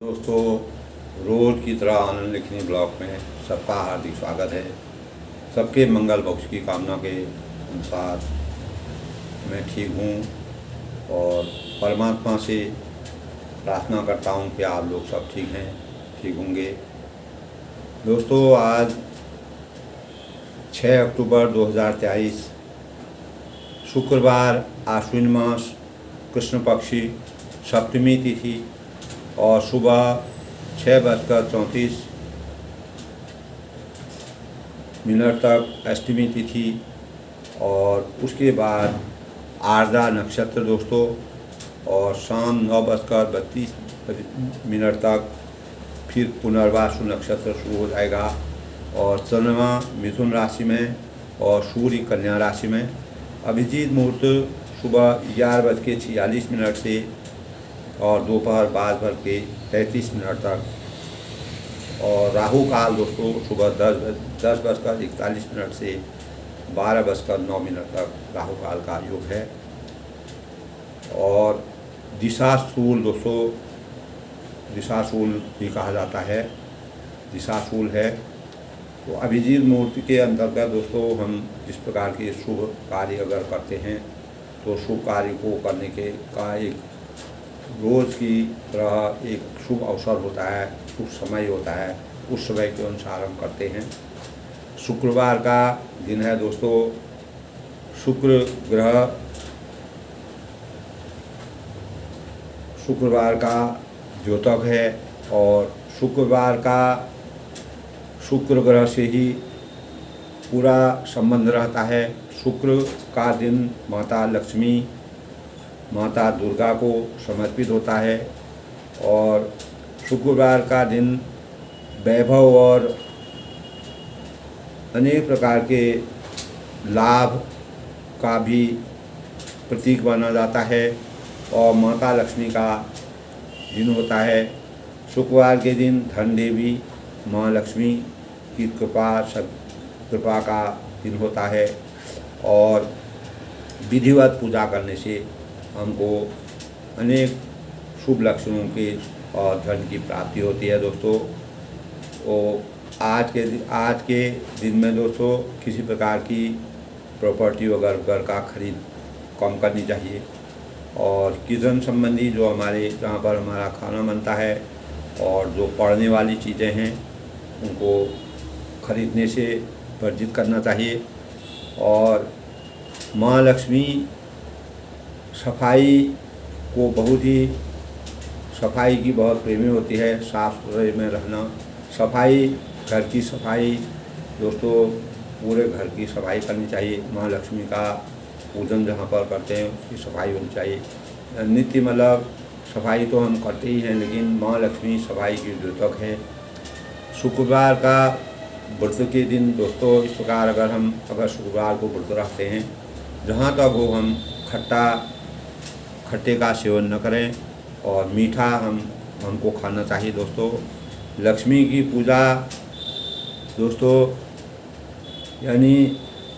दोस्तों, रोज़ की तरह आनंद लिखनी ब्लॉग में सबका हार्दिक स्वागत है। सबके मंगल बख्श की कामना के अनुसार मैं ठीक हूँ और परमात्मा से प्रार्थना करता हूँ कि आप लोग सब ठीक हैं, ठीक होंगे। दोस्तों, आज 6 अक्टूबर 2023 शुक्रवार, आश्विन मास, कृष्ण पक्षी, सप्तमी तिथि और सुबह 6:34 तक अष्टमी तिथि और उसके बाद आर्द्रा नक्षत्र दोस्तों, और शाम 9:32 तक फिर पुनर्वासु नक्षत्र शुरू हो जाएगा और चंद्रमा मिथुन राशि में और सूर्य कन्या राशि में। अभिजीत मुहूर्त सुबह 11:46 से और दोपहर 12:33 तक, और राहु काल दोस्तों सुबह 10:41 से 12:09 तक राहु काल का योग है। और दिशाशूल दोस्तों, दिशाशूल भी कहा जाता है, दिशाशूल है। तो अभिजीत मुहूर्त के अंतर्गत दोस्तों हम जिस प्रकार के शुभ कार्य अगर करते हैं तो शुभ कार्य को करने के का एक रोज़ की तरह एक शुभ अवसर होता है, शुभ समय होता है, उस समय के अनुसार हम करते हैं। शुक्रवार का दिन है दोस्तों। शुक्र ग्रह शुक्रवार का द्योतक है और शुक्रवार का शुक्र ग्रह से ही पूरा संबंध रहता है। शुक्र का दिन माता लक्ष्मी, माता दुर्गा को समर्पित होता है और शुक्रवार का दिन वैभव और अनेक प्रकार के लाभ का भी प्रतीक माना जाता है और माता लक्ष्मी का दिन होता है। शुक्रवार के दिन धन देवी माँ लक्ष्मी की कृपा का दिन होता है और विधिवत पूजा करने से हमको अनेक शुभ लक्षणों के और धन की प्राप्ति होती है दोस्तों। तो आज के दिन में दोस्तों किसी प्रकार की प्रॉपर्टी वगैरह घर का खरीद कम करनी चाहिए और किचन संबंधी जो हमारे जहाँ पर हमारा खाना बनता है और जो पड़ने वाली चीज़ें हैं उनको खरीदने से वर्जित करना चाहिए। और माँ लक्ष्मी सफाई की बहुत प्रेमी होती है, साफ सुथरे में रहना, सफाई, घर की सफाई दोस्तों, पूरे घर की सफाई करनी चाहिए। माँ लक्ष्मी का पूजन जहाँ पर करते हैं उसकी सफाई होनी चाहिए। नित्य मतलब सफाई तो हम करते ही हैं, लेकिन माँ लक्ष्मी सफाई की द्योतक है। शुक्रवार का व्रत के दिन दोस्तों इस प्रकार अगर शुक्रवार को व्रत रखते हैं, जहाँ तक हो हम खट्टे का सेवन न करें और मीठा हमको खाना चाहिए दोस्तों। लक्ष्मी की पूजा दोस्तों यानी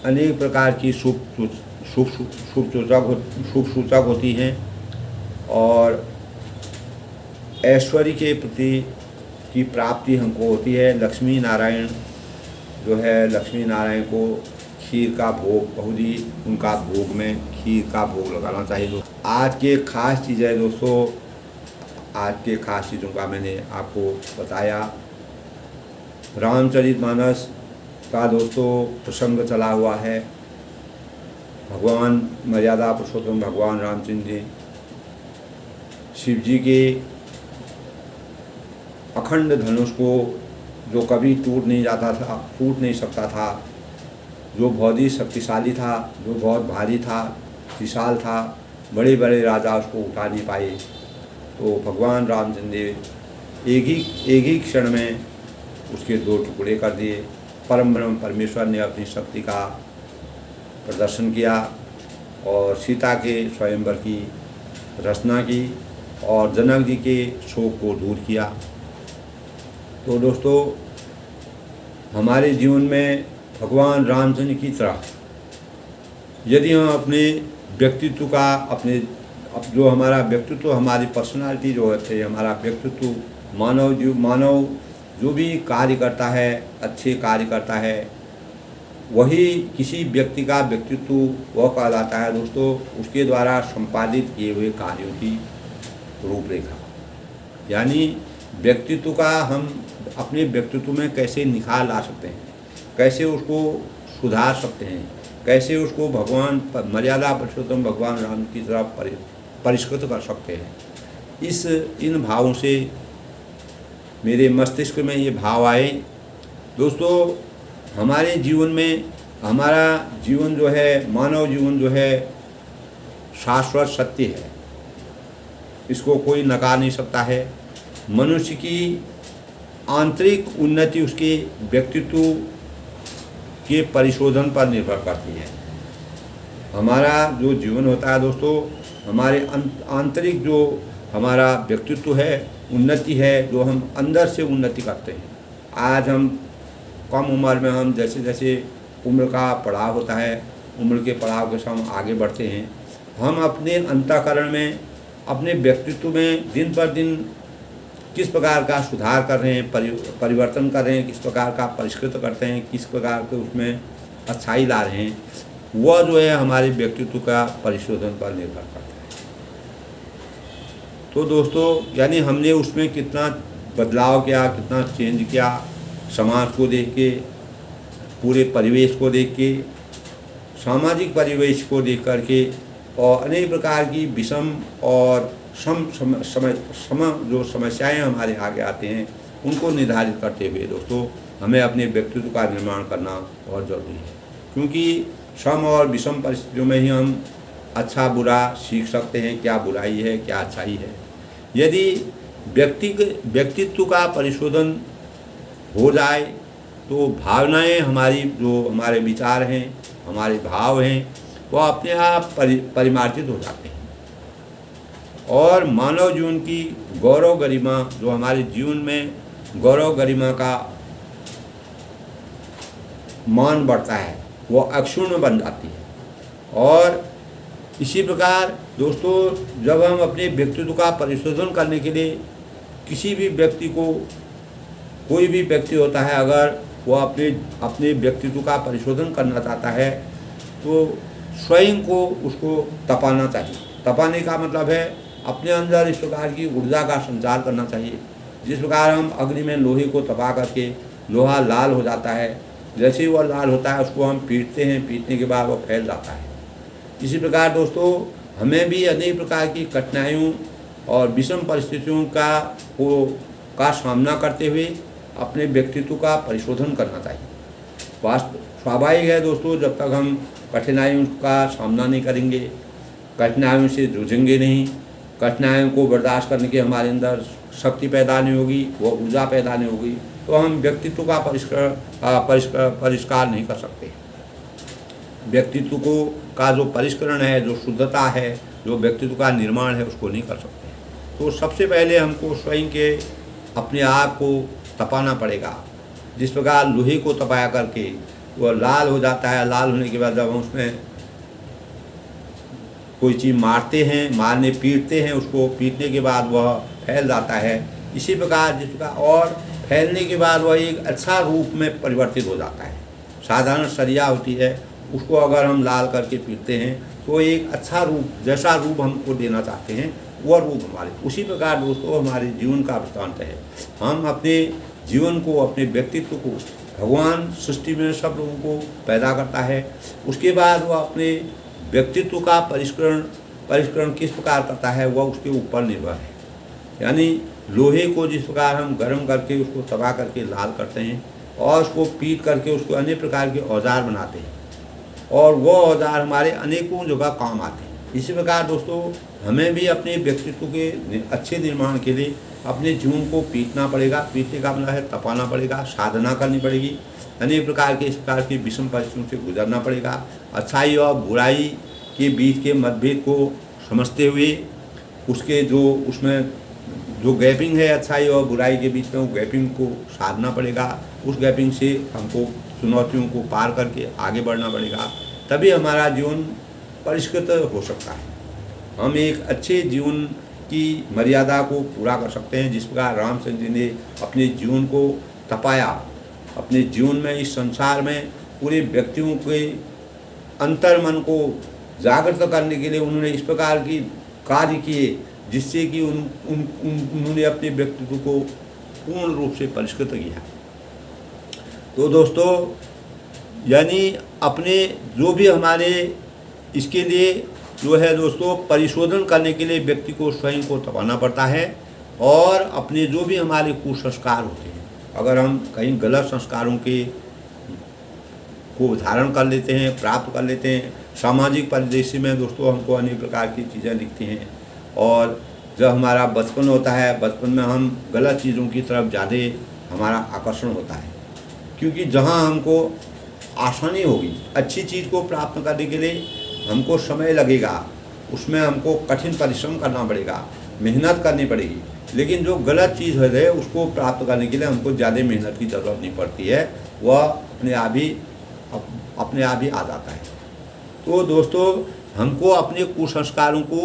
अनेक प्रकार की शुभ सूचक होती हैं और ऐश्वर्य के प्रति की प्राप्ति हमको होती है। लक्ष्मी नारायण को खीर का भोग, बहुत ही उनका भोग में खीर का भोग लगाना चाहिए दोस्तों। आज के खास चीज़ों का मैंने आपको बताया। रामचरितमानस का दोस्तों प्रसंग चला हुआ है। भगवान मर्यादा पुरुषोत्तम भगवान रामचंद्र जी शिव जी के अखंड धनुष को जो कभी टूट नहीं सकता था, जो बहुत ही शक्तिशाली था, जो बहुत भारी था, विशाल था, बड़े बड़े राजा उसको उठा नहीं पाए, तो भगवान रामचंद्र एक ही क्षण में उसके 2 टुकड़े कर दिए। परम ब्रह्म परमेश्वर ने अपनी शक्ति का प्रदर्शन किया और सीता के स्वयंवर की रचना की और जनक जी के शोक को दूर किया। तो दोस्तों हमारे जीवन में भगवान रामचंद्र की तरह यदि हम अपने व्यक्तित्व का जो हमारा व्यक्तित्व, हमारी पर्सनालिटी जो है, हमारा व्यक्तित्व मानव जो भी कार्य करता है, अच्छे कार्य करता है, वही किसी व्यक्ति का व्यक्तित्व वह कहलाता है दोस्तों, उसके द्वारा संपादित किए हुए कार्यों की रूपरेखा। यानी व्यक्तित्व का हम अपने व्यक्तित्व में कैसे निखार ला सकते हैं, कैसे उसको सुधार सकते हैं, कैसे उसको भगवान मर्यादा पुरुषोत्तम भगवान राम की तरफ परिष्कृत कर सकते हैं। इन भावों से मेरे मस्तिष्क में ये भाव आए। दोस्तों, हमारे जीवन में हमारा जीवन जो है, मानव जीवन जो है, शाश्वत सत्य है, इसको कोई नकार नहीं सकता है। मनुष्य की आंतरिक उन्नति उसके व्यक्तित्व के परिशोधन पर निर्भर करती है। हमारा जो जीवन होता है दोस्तों, हमारे आंतरिक जो हमारा व्यक्तित्व है, उन्नति है, जो हम अंदर से उन्नति करते हैं। आज हम कम उम्र में हम जैसे जैसे उम्र का पड़ाव होता है, उम्र के पड़ाव के साथ हम आगे बढ़ते हैं, हम अपने अंतःकरण में, अपने व्यक्तित्व में दिन पर दिन किस प्रकार का सुधार कर रहे हैं, परिवर्तन कर रहे हैं, किस प्रकार का परिष्कृत करते हैं, किस प्रकार के उसमें अच्छाई ला रहे हैं, वह जो है हमारे व्यक्तित्व का परिशोधन पर निर्भर करता है। तो दोस्तों, यानी हमने उसमें कितना बदलाव किया, कितना चेंज किया, समाज को देख के, पूरे परिवेश को देख के, सामाजिक परिवेश को देख करके, और अनेक प्रकार की विषम और जो समस्याएं हमारे आगे आते हैं, उनको निर्धारित करते हुए दोस्तों हमें अपने व्यक्तित्व का निर्माण करना बहुत ज़रूरी है। क्योंकि सम और विषम परिस्थितियों में ही हम अच्छा बुरा सीख सकते हैं, क्या बुराई है, क्या अच्छाई है। यदि व्यक्तित्व का परिशोधन हो जाए तो भावनाएं हमारी, जो हमारे विचार हैं, हमारे भाव हैं, वह अपने आप परिमार्जित हो जाते हैं, और मानव जीवन की गौरव गरिमा, जो हमारे जीवन में गौरव गरिमा का मान बढ़ता है, वह अक्षुण्ण बन जाती है। और इसी प्रकार दोस्तों, जब हम अपने व्यक्तित्व का परिशोधन करने के लिए किसी भी व्यक्ति को, कोई भी व्यक्ति होता है, अगर वह अपने व्यक्तित्व का परिशोधन करना चाहता है तो स्वयं को उसको तपाना चाहिए। तपाने का मतलब है अपने अंदर इस प्रकार की ऊर्जा का संचार करना चाहिए। जिस प्रकार हम अग्नि में लोहे को तपा करके लोहा लाल हो जाता है, जैसे ही वह लाल होता है उसको हम पीटते हैं, पीटने के बाद वह फैल जाता है। इसी प्रकार दोस्तों, हमें भी अनेक प्रकार की कठिनाइयों और विषम परिस्थितियों का सामना करते हुए अपने व्यक्तित्व का परिशोधन करना चाहिए। स्वाभाविक है दोस्तों, जब तक हम कठिनाइयों का सामना नहीं करेंगे, कठिनाइयों से जूझेंगे नहीं, कठिनाइयों को बर्दाश्त करने की हमारे अंदर शक्ति पैदा नहीं होगी, वो ऊर्जा पैदा नहीं होगी, तो हम व्यक्तित्व का परिष्कार नहीं कर सकते। व्यक्तित्व का जो परिष्करण है, जो शुद्धता है, जो व्यक्तित्व का निर्माण है, उसको नहीं कर सकते। तो सबसे पहले हमको स्वयं के अपने आप को तपाना पड़ेगा। जिस प्रकार लोहे को तपाया करके वह लाल हो जाता है, लाल होने के बाद जब हम उसमें कोई चीज़ मारते हैं, पीटते हैं, उसको पीटने के बाद वह फैल जाता है। इसी प्रकार जिस प्रकार और फैलने के बाद वह एक अच्छा रूप में परिवर्तित हो जाता है। साधारण सरिया होती है, उसको अगर हम लाल करके पीटते हैं तो एक अच्छा रूप, जैसा रूप हमको देना चाहते हैं वह रूप हमारे। उसी प्रकार दोस्तों हमारे जीवन का वृत्तांत है। हम अपने जीवन को, अपने व्यक्तित्व को, भगवान सृष्टि में सब लोगों को पैदा करता है, उसके बाद वह अपने व्यक्तित्व का परिष्करण किस प्रकार करता है वह उसके ऊपर निर्भर है। यानी लोहे को जिस प्रकार हम गर्म करके उसको तबाह करके लाल करते हैं और उसको पीट करके उसको अनेक प्रकार के औजार बनाते हैं, और वो औजार हमारे अनेकों जगह काम आते हैं। इसी प्रकार दोस्तों हमें भी अपने व्यक्तित्व के अच्छे निर्माण के लिए अपने जीवन को पीटना पड़ेगा। पीटने का मतलब है तपाना पड़ेगा, साधना करनी पड़ेगी, अनेक प्रकार के इस प्रकार की विषम परिस्थितियों से गुजरना पड़ेगा। अच्छाई और बुराई के बीच के मतभेद को समझते हुए उसके उसमें जो गैपिंग है अच्छाई और बुराई के बीच में, वो गैपिंग को साधना पड़ेगा। उस गैपिंग से हमको चुनौतियों को पार करके आगे बढ़ना पड़ेगा, तभी हमारा जीवन परिष्कृत हो सकता है। हम एक अच्छे जीवन की मर्यादा को पूरा कर सकते हैं। जिस प्रकार रामचंद्र जी ने अपने जीवन को तपाया, अपने जीवन में इस संसार में पूरे व्यक्तियों के अंतर मन को जागृत करने के लिए उन्होंने इस प्रकार की कार्य किए, जिससे कि उन्होंने अपने व्यक्तित्व को पूर्ण रूप से परिष्कृत किया। तो दोस्तों, यानी अपने जो भी हमारे इसके लिए जो है दोस्तों परिशोधन करने के लिए व्यक्ति को स्वयं को तपाना पड़ता है। और अपने जो भी हमारे कुसंस्कार होते हैं, अगर हम कहीं गलत संस्कारों के को धारण कर लेते हैं, प्राप्त कर लेते हैं, सामाजिक परिदृश्य में दोस्तों हमको अनेक प्रकार की चीज़ें दिखती हैं। और जब हमारा बचपन होता है, बचपन में हम गलत चीज़ों की तरफ ज़्यादा हमारा आकर्षण होता है, क्योंकि जहाँ हमको आसानी होगी अच्छी चीज़ को प्राप्त करने के लिए हमको समय लगेगा, उसमें हमको कठिन परिश्रम करना पड़ेगा, मेहनत करनी पड़ेगी। लेकिन जो गलत चीज़ है उसको प्राप्त करने के लिए हमको ज़्यादा मेहनत की ज़रूरत नहीं पड़ती है, वह अपने आप ही आ जाता है। तो दोस्तों, हमको अपने कुसंस्कारों को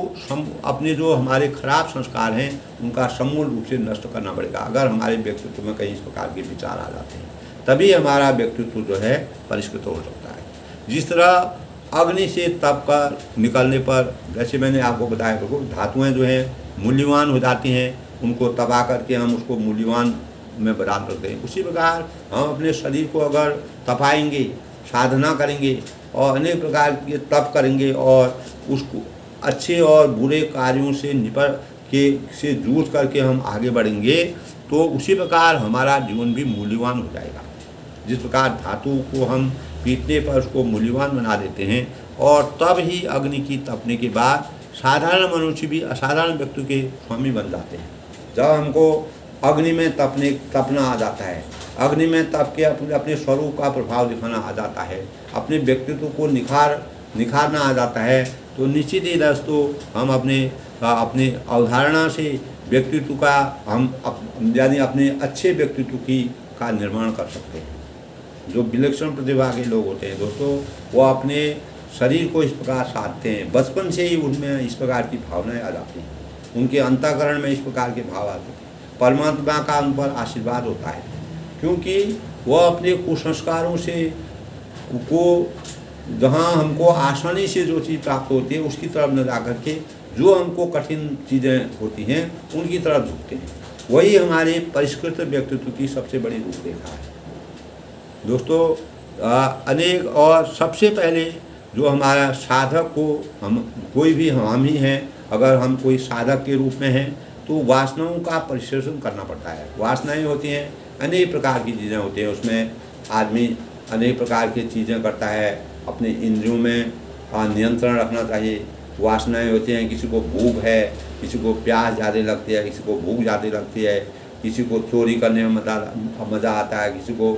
अपने जो हमारे खराब संस्कार हैं उनका समूल रूप से नष्ट करना पड़ेगा। अगर हमारे व्यक्तित्व में कई इस प्रकार के विचार आ जाते हैं, तभी हमारा व्यक्तित्व जो है परिष्कृत हो सकता है। जिस तरह अग्नि से तप कर निकलने पर, जैसे मैंने आपको बताया, तो धातुएं जो हैं मूल्यवान हो जाती हैं, उनको तबा करके हम उसको मूल्यवान में बदल सकते हैं। उसी प्रकार हम अपने शरीर को अगर तपाएंगे, साधना करेंगे और अनेक प्रकार के तप करेंगे और उसको अच्छे और बुरे कार्यों से निपट के से जूझ करके हम आगे बढ़ेंगे, तो उसी प्रकार हमारा जीवन भी मूल्यवान हो जाएगा। जिस प्रकार धातु को हम पीटने पर उसको मूल्यवान बना देते हैं, और तब ही अग्नि की तपने के बाद साधारण मनुष्य भी असाधारण व्यक्ति के स्वामी बन जाते हैं। जब हमको अग्नि में तपना आ जाता है, अग्नि में तप के अपने स्वरूप का प्रभाव दिखाना आ जाता है, अपने व्यक्तित्व को निखारना आ जाता है, तो निश्चित ही दोस्तों हम अपने अवधारणा से व्यक्तित्व का यानी अपने अच्छे व्यक्तित्व का निर्माण कर सकते हैं। जो विलक्षण प्रतिभा के लोग होते हैं दोस्तों, वो अपने शरीर को इस प्रकार साधते हैं, बचपन से ही उनमें इस प्रकार की भावनाएं आ जाती हैं, उनके अंतःकरण में इस प्रकार के भाव आते हैं, परमात्मा का उन पर आशीर्वाद होता है, क्योंकि वह अपने कुसंस्कारों से को जहाँ हमको आसानी से जो चीज़ प्राप्त होती है उसकी तरफ न जा करके जो हमको कठिन चीज़ें होती हैं उनकी तरफ झुकते हैं। वही हमारे परिष्कृत व्यक्तित्व की सबसे बड़ी रूपरेखा है दोस्तों। अनेक और सबसे पहले जो हमारा साधक को कोई भी हम ही हैं, अगर हम कोई साधक के रूप में हैं तो वासनाओं का परिशोधन करना पड़ता है। वासनाएं होती हैं, अनेक प्रकार की चीज़ें होती हैं, उसमें आदमी अनेक प्रकार की चीज़ें करता है, अपने इंद्रियों में नियंत्रण रखना चाहिए। वासनाएं होती हैं, किसी को भूख है, किसी को प्यास ज़्यादा लगती है, किसी को भूख ज़्यादा लगती है, किसी को चोरी करने में मज़ा आता है, किसी को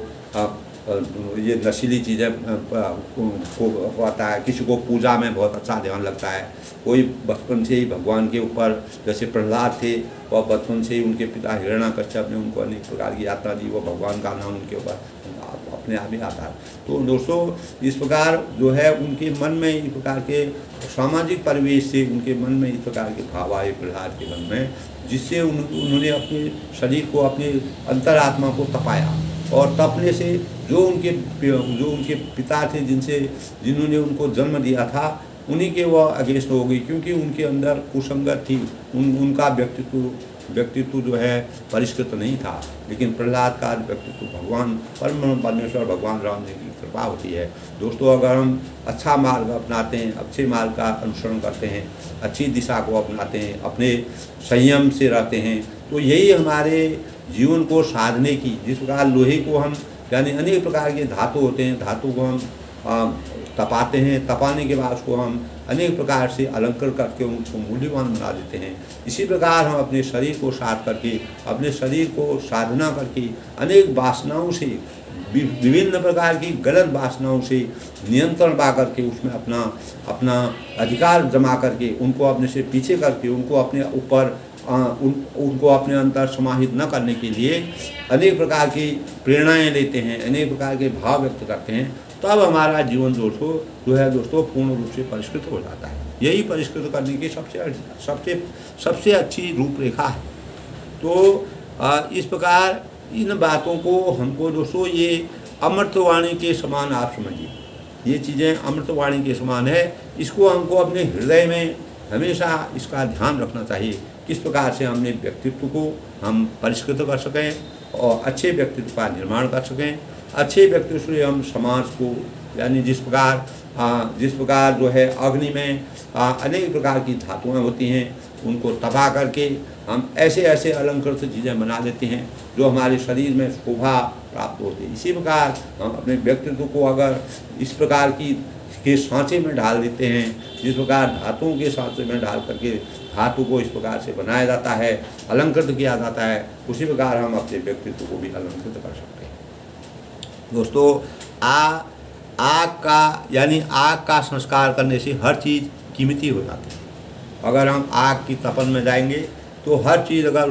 ये नशीली चीज़ें को आता है, किसी को पूजा में बहुत अच्छा ध्यान लगता है। कोई बचपन से ही भगवान के ऊपर, जैसे प्रहलाद थे, वह बचपन से ही उनके पिता हिरण्यकश्यप ने उनको अनेक प्रकार की यात्रा दी, वो भगवान का नाम उनके ऊपर अपने आप ही आता है। तो दोस्तों, इस प्रकार जो है उनके मन में इस प्रकार के सामाजिक परिवेश से उनके मन में इस प्रकार के भाव आए प्रहलाद के मन में, जिससे उन्होंने अपने शरीर को, अपने अंतरात्मा को तपाया, और तपने से जो उनके पिता थे, जिन्होंने उनको जन्म दिया था, उन्हीं के वह अगेंस्ट हो गई, क्योंकि उनके अंदर कुसंगत थी, उनका व्यक्तित्व जो है परिष्कृत नहीं था। लेकिन प्रहलाद का व्यक्तित्व भगवान परमेश्वर भगवान राम जी की कृपा होती है दोस्तों। अगर हम अच्छा मार्ग अपनाते हैं, अच्छे मार्ग का अनुसरण करते हैं, अच्छी दिशा को अपनाते हैं, अपने संयम से रहते हैं, तो यही हमारे जीवन को साधने की, जिस प्रकार लोहे को हम, यानी अनेक प्रकार के धातु होते हैं, धातु को हम तपाते हैं, तपाने के बाद उसको हम अनेक प्रकार से अलंकृत करके उनको मूल्यवान बना देते हैं। इसी प्रकार हम अपने शरीर को साध करके, अपने शरीर को साधना करके, अनेक वासनाओं से, विभिन्न प्रकार की गलत वासनाओं से नियंत्रण पा करके, उसमें अपना अधिकार जमा करके, उनको अपने से पीछे करके, उनको अपने ऊपर उनको अपने अंदर समाहित न करने के लिए अनेक प्रकार की प्रेरणाएं लेते हैं, अनेक प्रकार के भाव व्यक्त करते हैं, तब हमारा जीवन दोस्तों जो है दोस्तों पूर्ण रूप से परिष्कृत हो जाता है। यही परिष्कृत करने की सबसे सबसे अच्छी रूपरेखा है। तो इस प्रकार इन बातों को हमको दोस्तों ये अमृतवाणी के समान आप समझिए, ये चीज़ें अमृतवाणी के समान है। इसको हमको अपने हृदय में हमेशा इसका ध्यान रखना चाहिए, किस प्रकार से हमने व्यक्तित्व को हम परिष्कृत कर सकें और अच्छे व्यक्तित्व का निर्माण कर सकें। अच्छे व्यक्तित्व से हम समाज को, यानी जिस प्रकार जो है अग्नि में अनेक प्रकार की धातुएं होती हैं, उनको तपा करके हम ऐसे ऐसे अलंकृत चीज़ें बना देते हैं जो हमारे शरीर में शोभा प्राप्त होती है। इसी प्रकार हम अपने व्यक्तित्व को अगर इस प्रकार के सांचे में डाल देते हैं, जिस प्रकार धातुओं के सांचे में डाल करके धातु को इस प्रकार से बनाया जाता है, अलंकृत किया जाता है, उसी प्रकार हम अपने व्यक्तित्व को भी अलंकृत कर सकते हैं। दोस्तों, आग का संस्कार करने से हर चीज़ कीमती हो जाती है। अगर हम आग की तपन में जाएंगे तो हर चीज़ अगर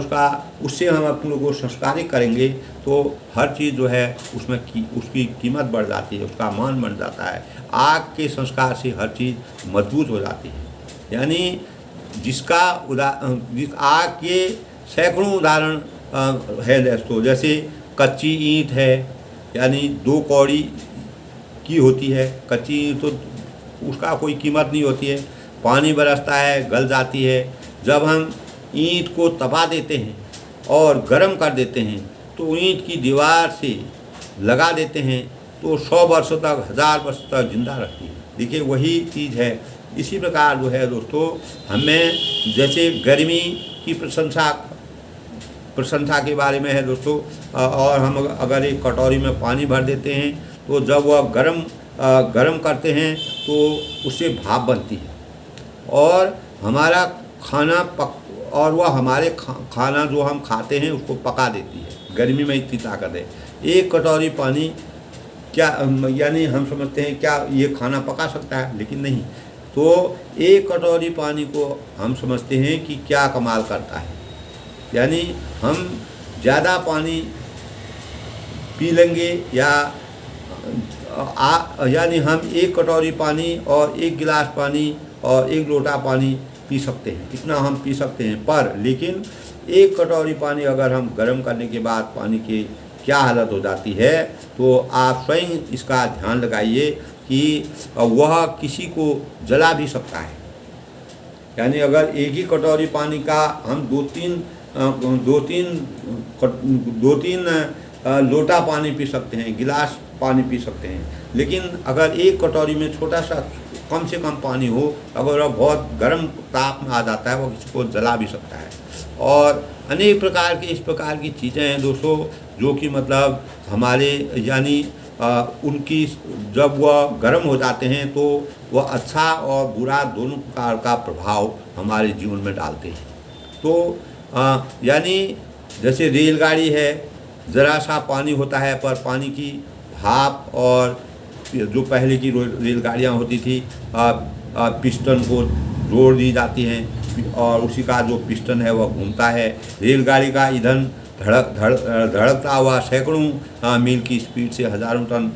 उससे हम अपने को संस्कारित करेंगे तो हर चीज़ जो है उसमें उसकी कीमत बढ़ जाती है, उसका मान बढ़ जाता है। आग के संस्कार से हर चीज़ मजबूत हो जाती है। यानी जिस आग के सैकड़ों उदाहरण है दोस्तों। जैसे कच्ची ईंट है, यानी 2 कौड़ी की होती है कच्ची ईंट, तो उसका कोई कीमत नहीं होती है। पानी बरसता है, गल जाती है। जब हम ईंट को तपा देते हैं और गर्म कर देते हैं तो ईंट की दीवार से लगा देते हैं तो 100 वर्षों तक, 1000 वर्ष तक जिंदा रहती है। देखिए वही चीज़ है। इसी प्रकार जो है दोस्तों, हमें जैसे गर्मी की प्रशंसा के बारे में है दोस्तों, और हम अगर एक कटोरी में पानी भर देते हैं तो जब वह गर्म करते हैं तो उससे भाप बनती है और हमारा खाना और वह हमारे खाना जो हम खाते हैं उसको पका देती है। गर्मी में इतनी ताकत है। एक कटोरी पानी क्या, यानी हम समझते हैं क्या ये खाना पका सकता है, लेकिन नहीं। तो एक कटोरी पानी को हम समझते हैं कि क्या कमाल करता है। यानी हम ज़्यादा पानी पी लेंगे यानी हम एक कटोरी पानी और 1 गिलास पानी और 1 लोटा पानी पी सकते हैं, इतना हम पी सकते हैं। लेकिन 1 कटोरी पानी अगर हम गर्म करने के बाद पानी की क्या हालत हो जाती है, तो आप स्वयं इसका ध्यान लगाइए कि वह किसी को जला भी सकता है। यानी अगर एक ही कटोरी पानी का हम दो तीन लोटा पानी पी सकते हैं, गिलास पानी पी सकते हैं। लेकिन अगर एक कटोरी में छोटा सा कम से कम पानी हो, अगर वह बहुत गर्म ताप में आ जाता है, वो किसी को जला भी सकता है। और अनेक प्रकार की इस प्रकार की चीज़ें हैं दोस्तों, जो कि मतलब हमारे यानी उनकी जब वह गर्म हो जाते हैं तो वह अच्छा और बुरा दोनों प्रकार का प्रभाव हमारे जीवन में डालते हैं। तो यानी जैसे रेलगाड़ी है, ज़रा सा पानी होता है पर पानी की भाप, और जो पहले की रेलगाड़ियाँ होती थी पिस्टन को जोड़ दी जाती हैं और उसी का जो पिस्टन है वह घूमता है। रेलगाड़ी का ईंधन धड़कता हुआ सैकड़ों मील की स्पीड से हज़ारों टन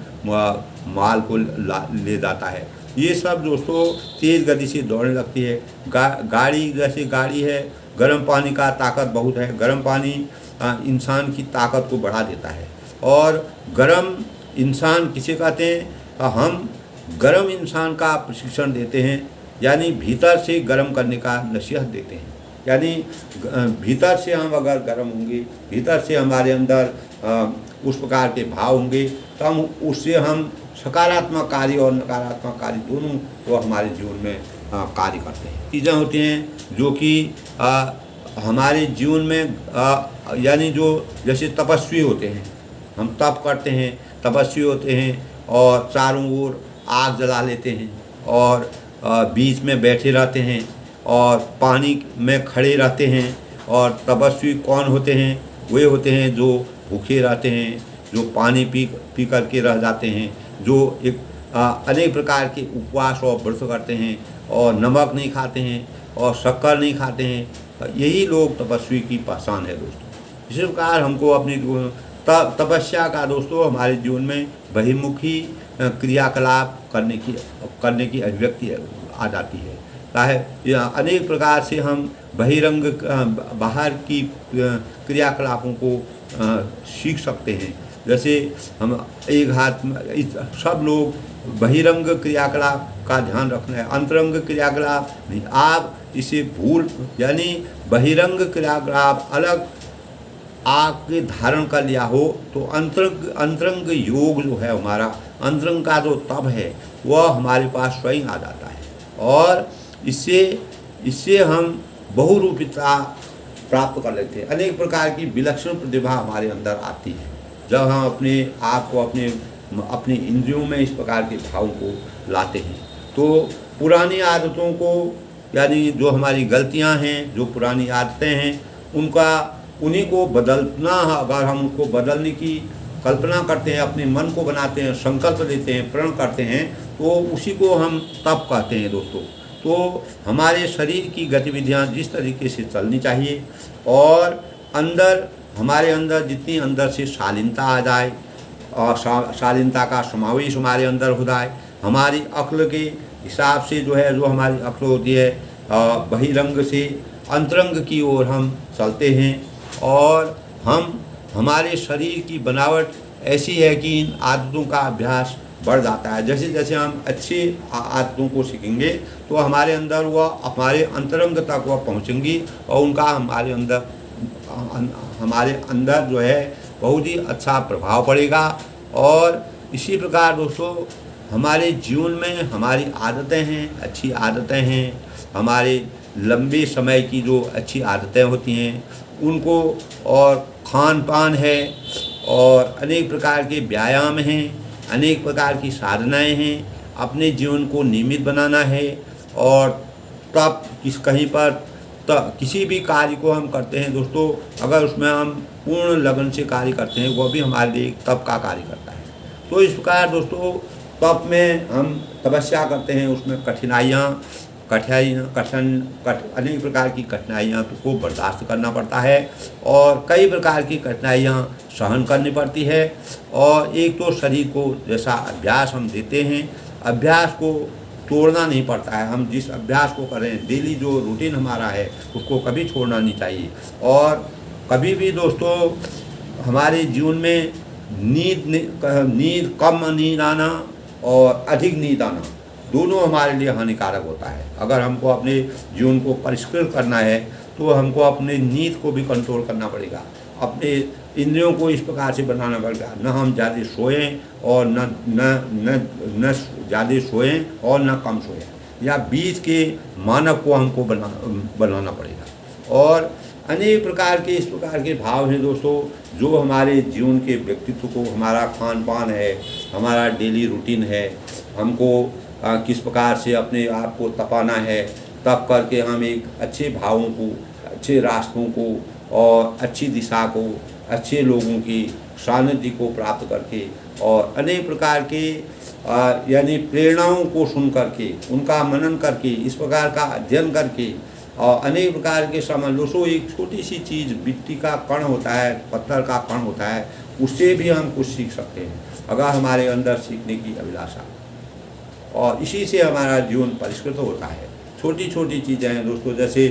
माल को ले जाता है। ये सब दोस्तों तेज़ गति से दौड़ने लगती है। गाड़ी जैसे गाड़ी है, गर्म पानी का ताकत बहुत है। गर्म पानी इंसान की ताकत को बढ़ा देता है। और गर्म इंसान किसे कहते हैं? हम गर्म इंसान का प्रशिक्षण देते हैं, यानी भीतर से गर्म करने का नसीहत देते हैं। यानी भीतर से हम अगर गर्म होंगे, भीतर से हमारे अंदर उस प्रकार के भाव होंगे, तो हम उससे हम सकारात्मक कार्य और नकारात्मक कार्य दोनों को हमारे जीवन में कार्य करते हैं। चीज़ें होती हैं जो कि हमारे जीवन में यानी जो जैसे तपस्वी होते हैं, हम तप करते हैं, तपस्वी होते हैं और चारों ओर आग जला लेते हैं और बीच में बैठे रहते हैं और पानी में खड़े रहते हैं। और तपस्वी कौन होते हैं? वे होते हैं जो भूखे रहते हैं, जो पानी पी करके रह जाते हैं, जो एक अनेक प्रकार के उपवास और व्रत करते हैं और नमक नहीं खाते हैं और शक्कर नहीं खाते हैं। यही लोग तपस्वी की पहचान है दोस्तों। इसी प्रकार हमको अपनी तपस्या का दोस्तों हमारे जीवन में बहिर्मुखी क्रियाकलाप करने की अभिव्यक्ति आ जाती है। है। या अनेक प्रकार से हम बहिरंग बाहर की क्रियाकलापों को सीख सकते हैं। जैसे हम एक हाथ में सब लोग बहिरंग क्रियाकलाप का ध्यान रखना है, अंतरंग क्रियाकलाप नहीं। आप इसे भूल यानी बहिरंग क्रियाकलाप अलग आपके धारण कर लिया हो तो अंतरंग योग जो है हमारा अंतरंग का जो तप है वह हमारे पास स्वयं आ जाता है और इससे हम बहुरूपिता प्राप्त कर लेते हैं। अनेक प्रकार की विलक्षण प्रतिभा हमारे अंदर आती है जब हम अपने आप को अपने इंद्रियों में इस प्रकार के भाव को लाते हैं। तो पुरानी आदतों को यानी जो हमारी गलतियां हैं, जो पुरानी आदतें हैं, उन्हीं को बदलना। अगर हम उनको बदलने की कल्पना करते हैं, अपने मन को बनाते हैं, संकल्प लेते हैं, प्रण करते हैं, तो उसी को हम तप कहते हैं दोस्तों। तो हमारे शरीर की गतिविधियां जिस तरीके से चलनी चाहिए और हमारे अंदर जितनी अंदर से शालीनता आ जाए और शालीनता का समावेश हमारे अंदर हो जाए, हमारी अक्ल के हिसाब से जो हमारी अक्ल होती है बहिरंग से अंतरंग की ओर हम चलते हैं और हमारे शरीर की बनावट ऐसी है कि इन आदतों का अभ्यास बढ़ जाता है। जैसे जैसे हम अच्छी आदतों को सीखेंगे तो हमारे अंदर हमारे अंतरंग तक वह पहुँचेंगी और उनका हमारे अंदर जो है बहुत ही अच्छा प्रभाव पड़ेगा। और इसी प्रकार दोस्तों हमारे जीवन में हमारी आदतें हैं, अच्छी आदतें हैं, हमारे लंबे समय की जो अच्छी आदतें होती हैं उनको, और खान पान है और अनेक प्रकार के व्यायाम हैं, अनेक प्रकार की साधनाएं हैं, अपने जीवन को नियमित बनाना है। और तब कहीं पर किसी भी कार्य को हम करते हैं दोस्तों, अगर उसमें हम पूर्ण लगन से कार्य करते हैं वह भी हमारे लिए तप का कार्य करता है। तो इस प्रकार दोस्तों तप में हम तपस्या करते हैं, उसमें अनेक प्रकार की कठिनाइयाँ को बर्दाश्त करना पड़ता है और कई प्रकार की कठिनाइयाँ सहन करनी पड़ती है। और एक तो शरीर को जैसा अभ्यास हम देते हैं, अभ्यास को तोड़ना नहीं पड़ता है। हम जिस अभ्यास को करें, डेली जो रूटीन हमारा है उसको कभी छोड़ना नहीं चाहिए। और कभी भी दोस्तों हमारे जीवन में कम नींद आना और अधिक नींद आना दोनों हमारे लिए हानिकारक होता है। अगर हमको अपने जीवन को परिष्कृत करना है तो हमको अपने नींद को भी कंट्रोल करना पड़ेगा, अपने इंद्रियों को इस प्रकार से बनाना पड़ेगा, न हम ज़्यादा सोएं और न ज़्यादा सोएं और न कम सोएं, या बीच के मानक को हमको बनाना पड़ेगा। और अनेक प्रकार के इस प्रकार के भाव हैं दोस्तों जो हमारे जीवन के व्यक्तित्व को, हमारा खान पान है, हमारा डेली रूटीन है, हमको किस प्रकार से अपने आप को तपाना है, तप करके हम एक अच्छे भावों को, अच्छे रास्तों को और अच्छी दिशा को, अच्छे लोगों की सानिध्य को प्राप्त करके और अनेक प्रकार के यानी प्रेरणाओं को सुन करके, उनका मनन करके, इस प्रकार का अध्ययन करके और अनेक प्रकार के दोस्तों एक छोटी सी चीज़ मिट्टी का कण होता है, पत्थर का कण होता है, उससे भी हम कुछ सीख सकते हैं अगर हमारे अंदर सीखने की अभिलाषा, और इसी से हमारा जीवन परिष्कृत होता है। छोटी छोटी चीज़ें हैं दोस्तों, जैसे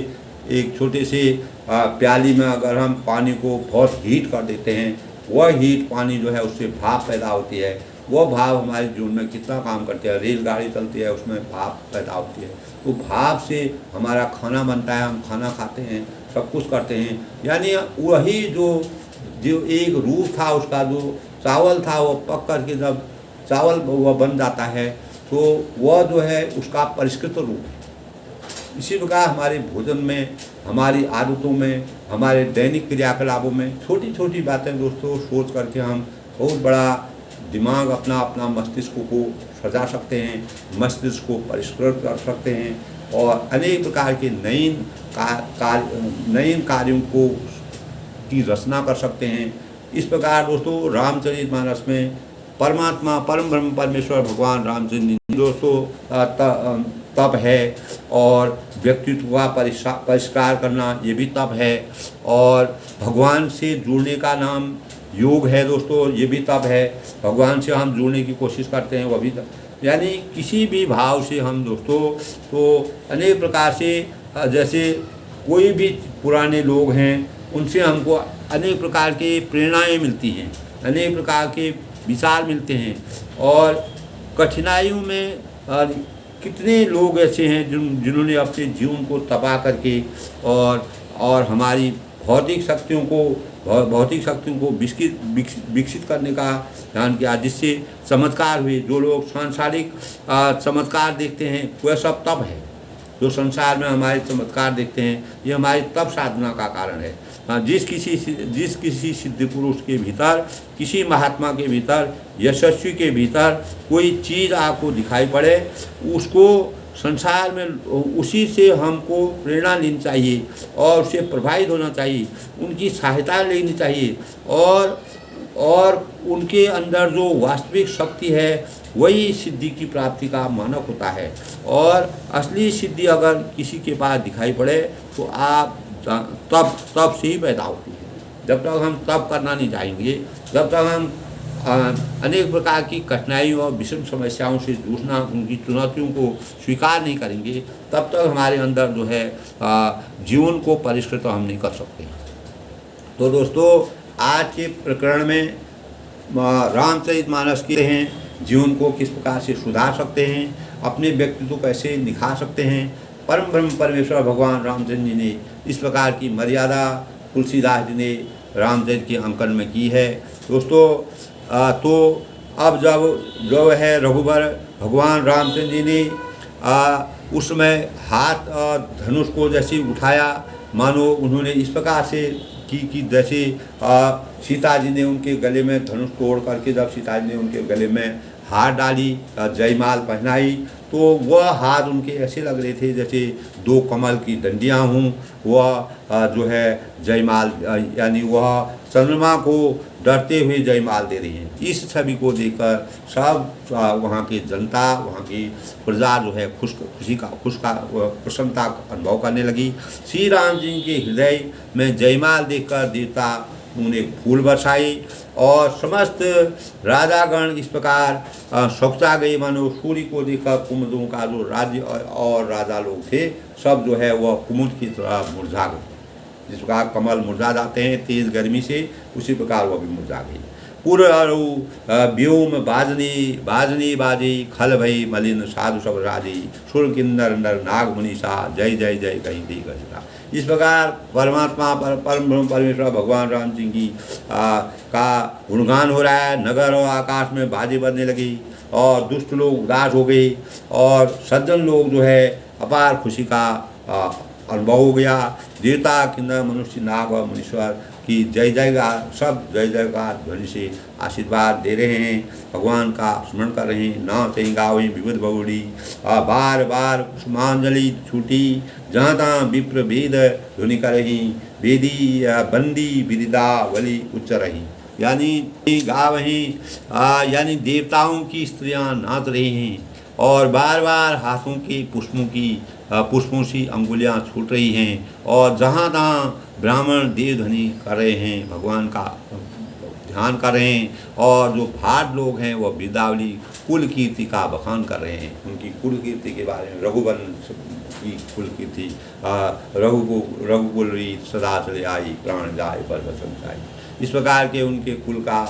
एक छोटे से प्याली में अगर हम पानी को बहुत हीट कर देते हैं, वह हीट पानी जो है उससे भाप पैदा होती है, वह भाप हमारे जीवन में कितना काम करती है। रेलगाड़ी चलती है उसमें भाप पैदा होती है, तो भाप से हमारा खाना बनता है, हम खाना खाते हैं, सब कुछ करते हैं। यानी वही जो एक रूप था उसका, जो चावल था वो पक करके जब चावल वह बन जाता है तो वह जो है उसका परिष्कृत रूप है। इसी प्रकार हमारे भोजन में, हमारी आदतों में, हमारे दैनिक क्रियाकलापों में छोटी छोटी बातें दोस्तों सोच करके हम बहुत बड़ा दिमाग अपना मस्तिष्क को सजा सकते हैं, मस्तिष्क को परिष्कृत कर सकते हैं और अनेक प्रकार के नए कार्यों को की रचना कर सकते हैं। इस प्रकार दोस्तों रामचरितमानस में परमात्मा, परम ब्रह्म परमेश्वर भगवान रामचंद्र दोस्तों तप है, और व्यक्तित्व का परिष्कार करना ये भी तप है, और भगवान से जुड़ने का नाम योग है दोस्तों, ये भी तप है। भगवान से हम जुड़ने की कोशिश करते हैं, वह भी यानी किसी भी भाव से हम दोस्तों तो अनेक प्रकार से जैसे कोई भी पुराने लोग हैं उनसे हमको अनेक प्रकार के प्रेरणाएं मिलती हैं, अनेक प्रकार के विचार मिलते हैं। और कठिनाइयों में कितने लोग ऐसे हैं जिन्होंने अपने जीवन को तबाह करके और हमारी भौतिक शक्तियों को विकसित करने का ध्यान किया, जिससे चमत्कार हुए। जो लोग सांसारिक चमत्कार देखते हैं वह सब तप है। जो संसार में हमारे चमत्कार देखते हैं ये हमारी तप साधना का कारण है। जिस किसी सिद्ध पुरुष के भीतर, किसी महात्मा के भीतर, यशस्वी के भीतर कोई चीज़ आपको दिखाई पड़े, उसको संसार में उसी से हमको प्रेरणा लेनी चाहिए और उससे प्रभावित होना चाहिए, उनकी सहायता लेनी चाहिए। और उनके अंदर जो वास्तविक शक्ति है वही सिद्धि की प्राप्ति का मानक होता है। और असली सिद्धि अगर किसी के पास दिखाई पड़े तो आप तब से ही पैदा होती है। जब तक हम तप करना नहीं चाहेंगे, जब तक हम अनेक प्रकार की कठिनाइयों और विषम समस्याओं से जूझना, उनकी चुनौतियों को स्वीकार नहीं करेंगे, तब तक हमारे अंदर जो है जीवन को परिष्कृत हम नहीं कर सकते। तो दोस्तों आज के प्रकरण में रामचरितमानस के हैं जीवन को किस प्रकार से सुधार सकते हैं, अपने व्यक्तित्व को कैसे निखार सकते हैं। परम ब्रह्म परमेश्वर भगवान रामचंद्र जी ने इस प्रकार की मर्यादा तुलसीदास जी ने रामचरित के अंकन में की है। दोस्तों तो अब जब है रघुबर भगवान रामचंद्र जी ने उस समय हाथ धनुष को जैसे उठाया, मानो उन्होंने इस प्रकार से कि जैसे सीता जी ने उनके गले में धनुष तोड़ करके जब सीता जी ने उनके गले में हार डाली, जयमाल पहनाई, तो वह हाथ उनके ऐसे लग रहे थे जैसे दो कमल की डंडियां हों। वह जो है जयमाल यानी वह चंद्रमा को डरते हुए जयमाल दे रही हैं। इस छवि को देखकर सब वहाँ की जनता, वहाँ की प्रजा जो है प्रसन्नता अनुभव करने लगी। श्री राम जी के हृदय में जयमाल देखकर देवता उन्हें फूल बरसाई और समस्त राजागण इस प्रकार सौखता गए, मानो सूर्य को देखकर कुमुदों का जो राज्य और राजा लोग थे सब जो है वह कुमुद की तरह मुरझा गए। जिस प्रकार कमल मुरझा जाते हैं तेज गर्मी से, उसी प्रकार वह भी मुरझा गई। पुर व्योम बाजनी बाजी खल भई मलिन साधु सब राजी सुर किन्नर नर नाग मुनीषा जय जय जय कहीं दी गजरा। इस प्रकार परमात्मा परम ब्रह्म परमेश्वर भगवान राम जी की का गुणगान हो रहा है। नगर और आकाश में बाजी बजने लगी और दुष्ट लोग उदास हो गए और सज्जन लोग जो है अपार खुशी का अनुभव हो गया। देवता किन्नर मनुष्य नाग और मुनीश्वर की जय जयकार, सब जय जयकार ध्वनि से आशीर्वाद दे रहे हैं, भगवान का स्मरण कर रहे हैं। नाव तही गावे विविध बहुड़ी बार बार कुसुमांजलि छूटी जहाँ तहाँ विप्र वेद ध्वनि कर रही वेदी बंदी विदिता वली उच्च रही। यानी गा वहीं यानी देवताओं की स्त्रियां नाच रही हैं और बार बार हाथों के पुष्पों से अंगुलियां छूट रही हैं और जहाँ तहाँ ब्राह्मण देव ध्वनि कर रहे हैं, भगवान का ध्यान कर रहे हैं। और जो भाट लोग हैं वह बिरदावली कुल कीर्ति का बखान कर रहे हैं, उनकी कुल कीर्ति के बारे में। रघुवंश की कुल कीर्ति रघुकुल रीत सदा चले आई प्राण जाए पर बसंत आई। इस प्रकार के उनके कुल का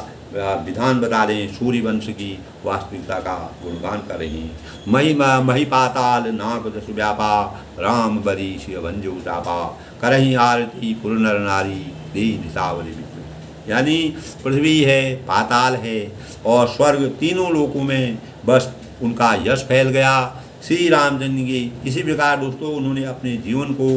विधान बता रहे हैं। सूर्य वंश की वास्तविकता का गुणगान कर रही हैं। मही पाताल नाक दस व्यापा राम बरी शिव वंजो चापा करही आरती पुर नर नारी दे दिशावली विष्णु। यानी पृथ्वी है, पाताल है और स्वर्ग, तीनों लोकों में बस उनका यश फैल गया। श्री रामचंद्र जी इसी प्रकार दोस्तों उन्होंने अपने जीवन को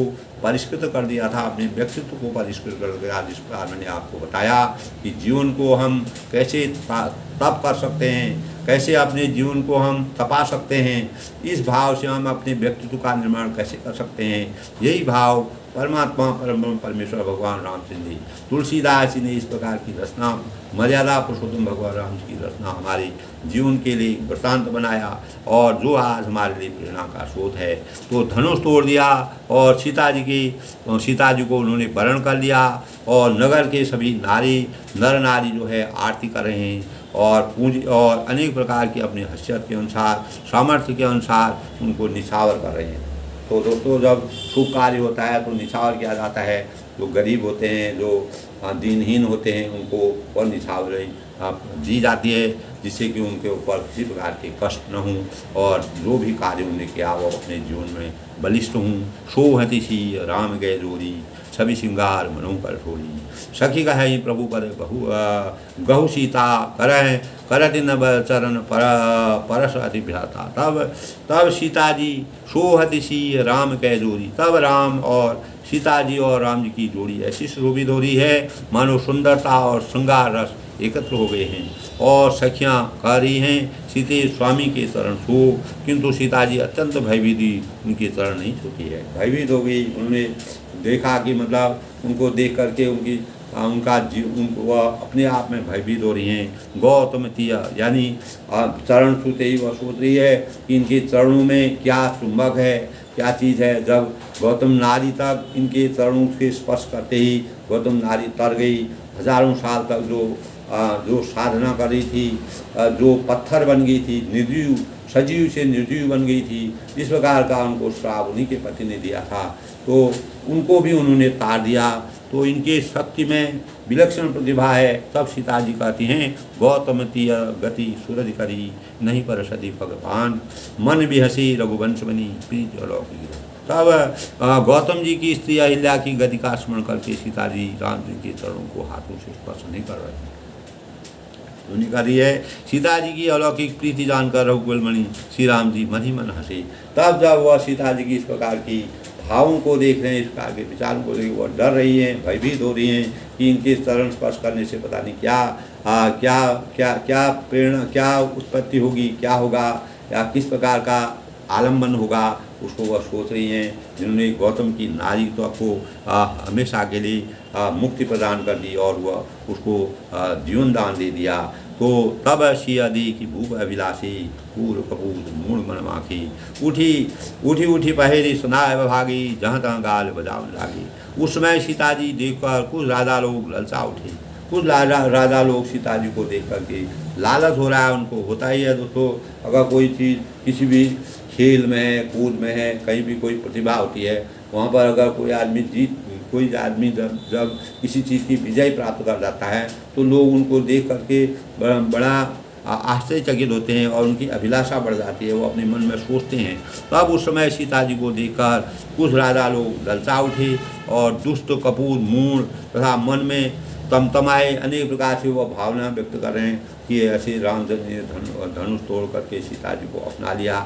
परिष्कृत कर दिया था, अपने व्यक्तित्व को परिष्कृत कर दिया। जिस प्रकार मैंने आपको बताया कि जीवन को हम कैसे तप कर सकते हैं, कैसे अपने जीवन को हम तपा सकते हैं, इस भाव से हम अपने व्यक्तित्व का निर्माण कैसे कर सकते हैं। यही भाव परमात्मा परम परमेश्वर भगवान रामचंद्र जी, तुलसीदास जी ने इस प्रकार की रचना, मर्यादा पुरुषोत्तम भगवान राम जी की रचना हमारे जीवन के लिए वृत्तांत बनाया और जो आज हमारे लिए प्रेरणा का स्रोत है। तो धनुष तोड़ दिया और सीता जी को उन्होंने वरण कर लिया और नगर के सभी नर नारी जो है आरती कर रहे हैं और पूंजी और अनेक प्रकार की अपनी हैसियत के अनुसार, सामर्थ्य के अनुसार उनको निछावर कर रहे हैं। तो दोस्तों, जब शुभ कार्य होता है तो निछावर किया जाता है। जो गरीब होते हैं, जो दीनहीन होते हैं, उनको और निछावर दी जाती है, जिससे कि उनके ऊपर किसी प्रकार के कष्ट न हों और जो भी कार्य उन्हें किया वो अपने जीवन में बलिष्ठ हूँ। शोभति सी राम गए जोरी, छवि श्रृंगार मनो कर ठोरी। सखी कह प्रभु पर गहु सीता करह करति नभ चरण परस अति भ्राता। तब सीता जी सोहति सी राम कह जोरी। तब राम और सीता जी और राम जी की जोड़ी ऐसी शोभित हो रही है मानो सुंदरता और श्रृंगार रस एकत्र हो गए हैं। और सखियाँ कह रही हैं सीते स्वामी के चरण छो, किंतु सीता जी अत्यंत भयभीत हुई, उनके चरण नहीं छूती है, भयभीत हो गई। उन्होंने देखा कि मतलब उनको देख करके वह अपने आप में भयभीत हो रही हैं। गौतम तिया यानी चरण छूते ही वह सोच रही है कि इनके चरणों में क्या चुंबक है, क्या चीज़ है। जब गौतम नारी तक इनके चरणों से स्पर्श करते ही गौतम नारी तर गई। हजारों साल तक जो साधना कर रही थी, जो पत्थर बन गई थी, निर्जीव सजीव से निर्जीव बन गई थी, इस प्रकार का उनको श्राप उन्हीं के पति ने दिया था, तो उनको भी उन्होंने तार दिया। तो इनके शक्ति में विलक्षण प्रतिभा है। तब सीता जी कहती हैं गौतम तीय गति सूरज करी, नहीं पर सती भगवान, मन भी हंसी रघुवंश बनी प्रीति अलौकिक। तब गौतम जी की स्त्री अहिल्या की गति का स्मरण करके सीता जी राम जी के चरणों को हाथों से स्पर्श नहीं कर रही। उन्होंने कहा रही है सीता जी की अलौकिक प्रीति जानकर रघुकुल मणि श्री राम जी मन ही मन हंसे। तब जब वह सीता जी की इस प्रकार की भावों को देख रहे हैं, इस प्रकार के विचारों को देख वह डर रही हैं, भयभीत हो रही हैं कि इनके चरण स्पर्श करने से पता नहीं क्या प्रेरणा, क्या उत्पत्ति होगी, क्या होगा, या किस प्रकार का आलम्बन होगा, उसको वह सोच रही हैं। जिन्होंने गौतम की नारीत्व को हमेशा के लिए मुक्ति प्रदान कर दी और वह उसको जीवन दान दे दिया। तो तब शियादी की भूप अभिलाषी पूर कपूर मूल मनमाखी, उठी पहेरी सुनाए भागी, जहाँ तहाँ गाल बजावन लागी। उस समय सीता जी देखकर कुछ राजा लोग ललचा उठे। कुछ राजा लोग सीता जी को देख करके लालच हो रहा है, उनको होता ही है दोस्तों। अगर कोई चीज़ किसी भी खेल में है, कूद में है, कहीं भी कोई प्रतिभा होती है, वहाँ पर अगर कोई आदमी जब किसी चीज़ की विजय प्राप्त कर जाता है तो लोग उनको देख करके बड़ा आश्चर्यचकित होते हैं और उनकी अभिलाषा बढ़ जाती है, वो अपने मन में सोचते हैं। तब उस समय सीता जी को देखकर कुछ राजा लोग ललचा उठे और दुष्ट कपूर मूढ़ तथा मन में तमतमाए अनेक प्रकार से वह भावना व्यक्त कर रहे हैं कि ऐसे रामचंद्र ने धनुष तोड़ करके सीता जी को अपना लिया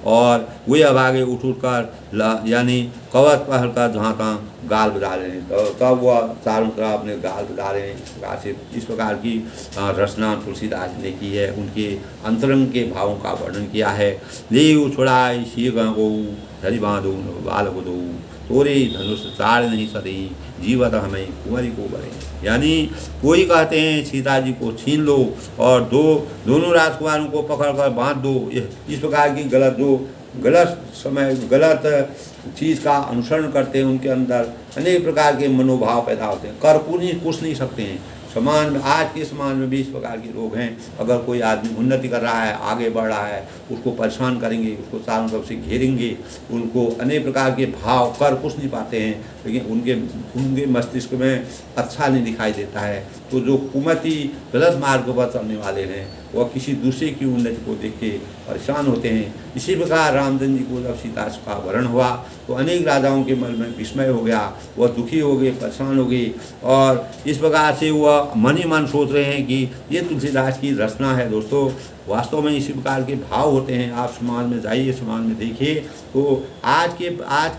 और वे अब आगे उठ कर यानी कवच पहन कर जहाँ तहाँ गाल बजा रहे हैं। तो तब वह चारों तरफ अपने गाल बजा रहे हैं। इस प्रकार की रचना तुलसीदास ने की है, उनके अंतरंग के भावों का वर्णन किया है। ले उछड़ाई शी गो धरी बांधो बाल बुदो, तोरे धनुष ताड़ नहीं सदी, जीवत हमें कुंवरी को बरे। यानी कोई कहते हैं सीता जी को छीन लो और दोनों राजकुमारों को पकड़कर बांध दो। इस प्रकार की गलत चीज़ का अनुसरण करते हैं, उनके अंदर अनेक प्रकार के मनोभाव पैदा होते हैं, कर कुछ नहीं सकते हैं। समाज में, आज के समाज में भी इस प्रकार के लोग हैं। अगर कोई आदमी उन्नति कर रहा है, आगे बढ़ रहा है, उसको परेशान करेंगे, उसको चारों तरफ से घेरेंगे, उनको अनेक प्रकार के भाव कर कुछ नहीं पाते हैं, लेकिन उनके मस्तिष्क में अच्छा नहीं दिखाई देता है। तो जो कुमति गलत मार्ग पर चलने वाले हैं वह किसी दूसरे की उन्नति को देख के परेशान होते हैं। इसी प्रकार रामचंद्र जी को जब सीता का वरण हुआ तो अनेक राजाओं के मन में विस्मय हो गया, वह दुखी हो गए, परेशान हो गए और इस प्रकार से वह मन ही मन सोच रहे हैं कि ये तुलसीदास की रचना है। दोस्तों, वास्तव में इसी प्रकार के भाव होते हैं। आप समाज में जाइए, समाज में देखिए तो आज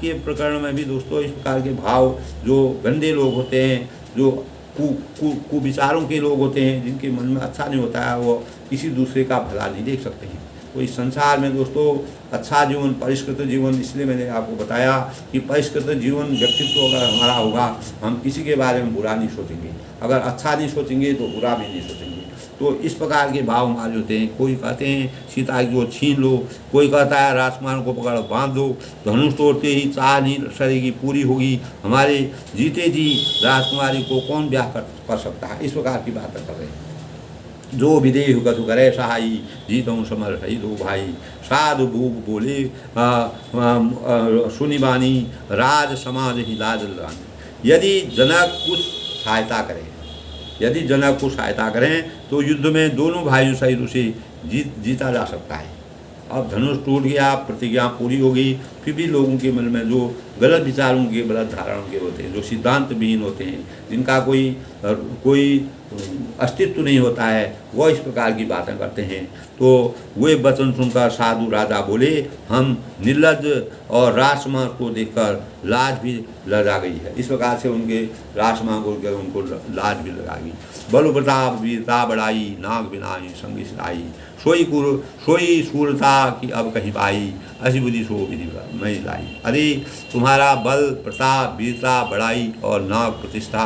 के प्रकरण में भी दोस्तों इस प्रकार के भाव, जो गंदे लोग होते हैं, जो कुविचारों के लोग होते हैं, जिनके मन में अच्छा नहीं होता है, वो किसी दूसरे का भला नहीं देख सकते हैं। तो इस संसार में दोस्तों अच्छा जीवन, परिष्कृत जीवन, इसलिए मैंने आपको बताया कि परिष्कृत जीवन व्यक्तित्व अगर हमारा होगा, हम किसी के बारे में बुरा नहीं सोचेंगे। अगर अच्छा नहीं सोचेंगे तो बुरा भी नहीं सोचेंगे। तो इस प्रकार के भाव हमारे होते हैं। कोई कहते हैं सीता जी को छीन लो, कोई कहता है राजकुमार को पकड़ बांध दो, धनुष तोड़ते ही चाह नहीं सरेगी पूरी होगी, हमारे जीते जी राजकुमारी को कौन ब्याह कर सकता है, इस प्रकार की बातें कर रहे हैं। जो विदेह कथु करे सहाई, जीतों समर सही दो भाई। साधु भूप बोले सुनी बानी, राज समाज ही लाज लानी। यदि जनक कुछ सहायता करें, यदि जनक को सहायता करें तो युद्ध में दोनों भाइयों सहित उसे जीता जा सकता है। अब धनुष टूट गया, प्रतिज्ञा पूरी हो गई, फिर भी लोगों के मन में जो गलत विचारों के, गलत धारणाओं के होते हैं, जो सिद्धांत विहीन होते हैं, जिनका कोई अस्तित्व नहीं होता है, वह इस प्रकार की बातें करते हैं। तो वे वचन सुनकर साधु राजा बोले, हम निर्लज और राजकुमार को देखकर लाज भी लगा गई है। इस प्रकार से उनके राजकुमार को देखकर उनको लाज भी लगा गई। बल प्रताप वीरता बढ़ाई, नाग बिनाई संगी सिलाई, सोई सूरता की अब कहीं पाई, ऐसी बुद्धि सो विधि मैं लाई। अरे तुम्हारा बल प्रताप वीरता बढ़ाई और नाग प्रतिष्ठा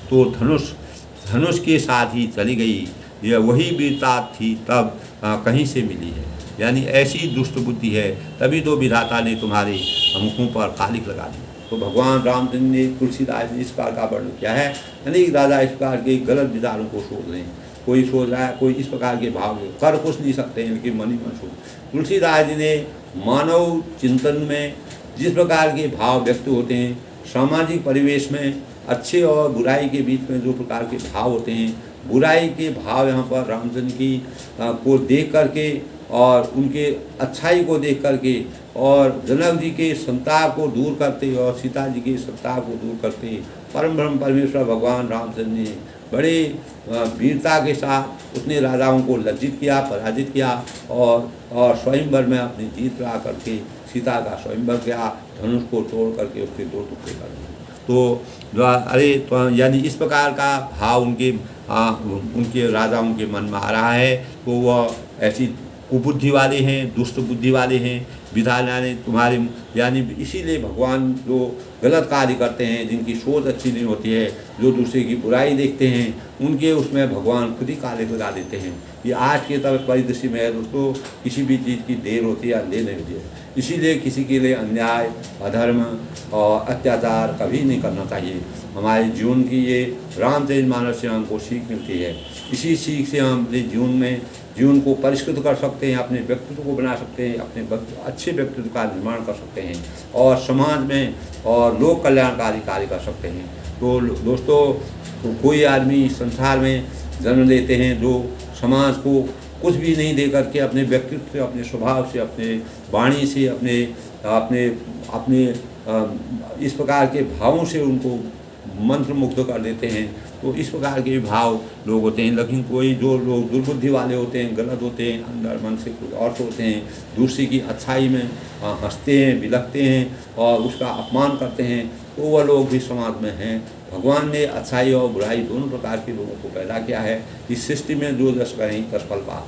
तो धनुष के साथ ही चली गई, यह वही वीरता थी तब कहीं से मिली है। यानी ऐसी दुष्ट बुद्धि है, तभी तो विधाता ने तुम्हारे मुखों पर कालिक लगा दी। तो भगवान रामचंद्र ने तुलसीदास ने इस प्रकार का वर्णन किया है। यानी राजा इस प्रकार के गलत विचारों को सोच रहे हैं, कोई सोच रहा है, कोई इस प्रकार के भाव कर कुछ नहीं सकते हैं, लेकिन मन ही मन सोच। तुलसीदास जी ने मानव चिंतन में जिस प्रकार के भाव व्यक्त होते हैं, सामाजिक परिवेश में अच्छे और बुराई के बीच में जो प्रकार के भाव होते हैं, बुराई के भाव यहाँ पर रामचंद्र की को देख करके और उनके अच्छाई को देख करके और जनक जी के संताप को दूर करते और सीता जी के संताप को दूर करते परम ब्रह्म परमेश्वर भगवान रामचंद्र ने बड़े वीरता के साथ उसने राजाओं को लज्जित किया, पराजित किया और स्वयंवर में अपनी जीत ला करके सीता का स्वयंवर किया, धनुष को तोड़ करके उसके दो टुकड़े कर दिए। तो यानी इस प्रकार का भाव उनके राजाओं के मन में आ रहा है। तो वह ऐसी कुबुद्धि वाले हैं, दुष्ट बुद्धि वाले हैं, विधाना ने तुम्हारे यानी इसीलिए भगवान जो गलत कार्य करते हैं, जिनकी सोच अच्छी नहीं होती है, जो दूसरे की बुराई देखते हैं, उनके उसमें भगवान खुद ही काले लगा देते हैं। ये आज के तब परिदृश्य में है दोस्तों, किसी भी चीज़ की देर होती है या देर नहीं होती है। इसीलिए किसी के लिए अन्याय, अधर्म और अत्याचार कभी नहीं करना चाहिए। हमारे जीवन की ये रामचरितमानस से हमको सीख मिलती है। इसी सीख से हम अपने जीवन को परिष्कृत कर सकते हैं, अपने व्यक्तित्व को बना सकते हैं, अपने अच्छे व्यक्तित्व का निर्माण कर सकते हैं और समाज में और लोक कल्याणकारी कार्य कर सकते हैं। तो दोस्तों, तो कोई आदमी संसार में जन्म लेते हैं जो समाज को कुछ भी नहीं दे करके अपने व्यक्तित्व से, अपने स्वभाव से, अपने वाणी से, अपने इस प्रकार के भावों से उनको मंत्र मुग्ध कर देते हैं। तो इस प्रकार के भाव लोग होते हैं। लेकिन कोई जो लोग दुर्बुद्धि वाले होते हैं, गलत होते हैं, अंदर मन से कुछ और सोचते हैं, दूसरे की अच्छाई में हंसते हैं, बिलखते हैं और उसका अपमान करते हैं, तो वह लोग भी समाज में हैं। भगवान ने अच्छाई और बुराई दोनों प्रकार के लोगों को पैदा किया है। इस सृष्टि में जो जस करें तस फल पा,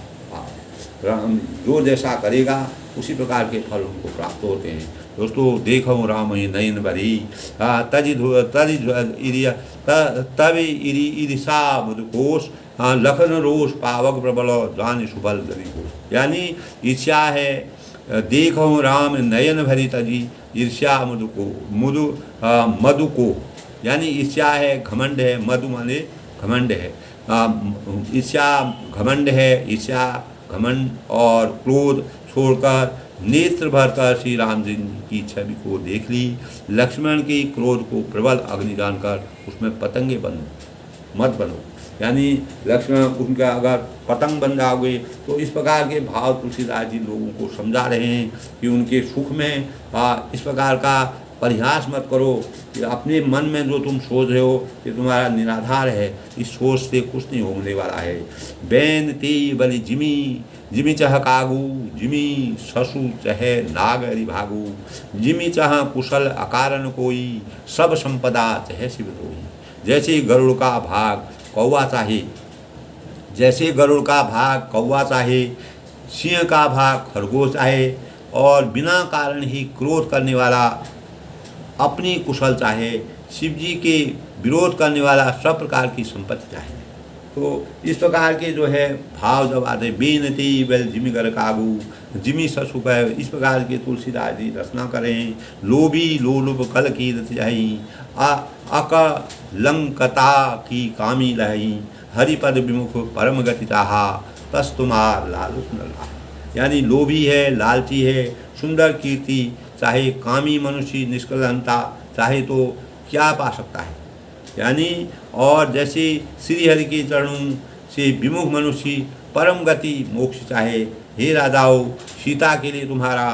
जो जैसा करेगा उसी प्रकार के फल उनको प्राप्त होते हैं। दोस्तों, देखो राम ही नयन भरी तब ईरिषा मधुकोश, लखन रोष पावक प्रबल जान सुबल दरिकोश। यानी ईर्ष्या है, देखो राम नयन भरी तजी ईर्ष्या मधु को, यानी ईर्ष्या है, घमंड है, मधु माने घमंड है, ईर्ष्या घमंड है, ईर्ष्या घमंड और क्रोध छोड़कर नेत्र भरकर श्री राम जी की छवि को देख ली। लक्ष्मण के क्रोध को प्रबल अग्नि जानकर उसमें पतंगे मत बनो। यानी लक्ष्मण उनका अगर पतंग बन जाओगे, तो इस प्रकार के भाव तुलसीदास जी लोगों को समझा रहे हैं कि उनके सुख में इस प्रकार का परिहास मत करो कि अपने मन में जो तुम सोच रहे हो कि तुम्हारा निराधार है, इस सोच से कुछ नहीं होने वाला है। बैन ते बलि जिमी चाह कागू, जिमी ससु चहे नाग हरि भागू, जिमी चाह कुशल अकारण कोई, सब संपदा चहे शिव दोई। जैसे गरुड़ का भाग कौवा चाहे, जैसे गरुड़ का भाग कौवा चाहे, सिंह का भाग खरगोश चाहे और बिना कारण ही क्रोध करने वाला अपनी कुशल चाहे, शिव जी के विरोध करने वाला सब प्रकार की संपत्ति चाहे। तो इस प्रकार के जो है भाव जब आते, बेनती बल जिमी कर कागू, जिमी ससु कह, इस प्रकार के तुलसीदास जी रचना करें। लोभी लोलुप कल की रत जाई, अकलंकता की कामी लही, हरिपद विमुख परम गति चाहा, तस तुम्हार लालुस न लाहा। यानी लोभी है, लालची है, सुंदर कीर्ति, चाहे कामी मनुष्य निष्कलंता चाहे तो क्या पा सकता है। यानी और जैसे श्री हरि के चरणों से विमुख मनुष्य परम गति मोक्ष चाहे, हे राजाओं सीता के लिए तुम्हारा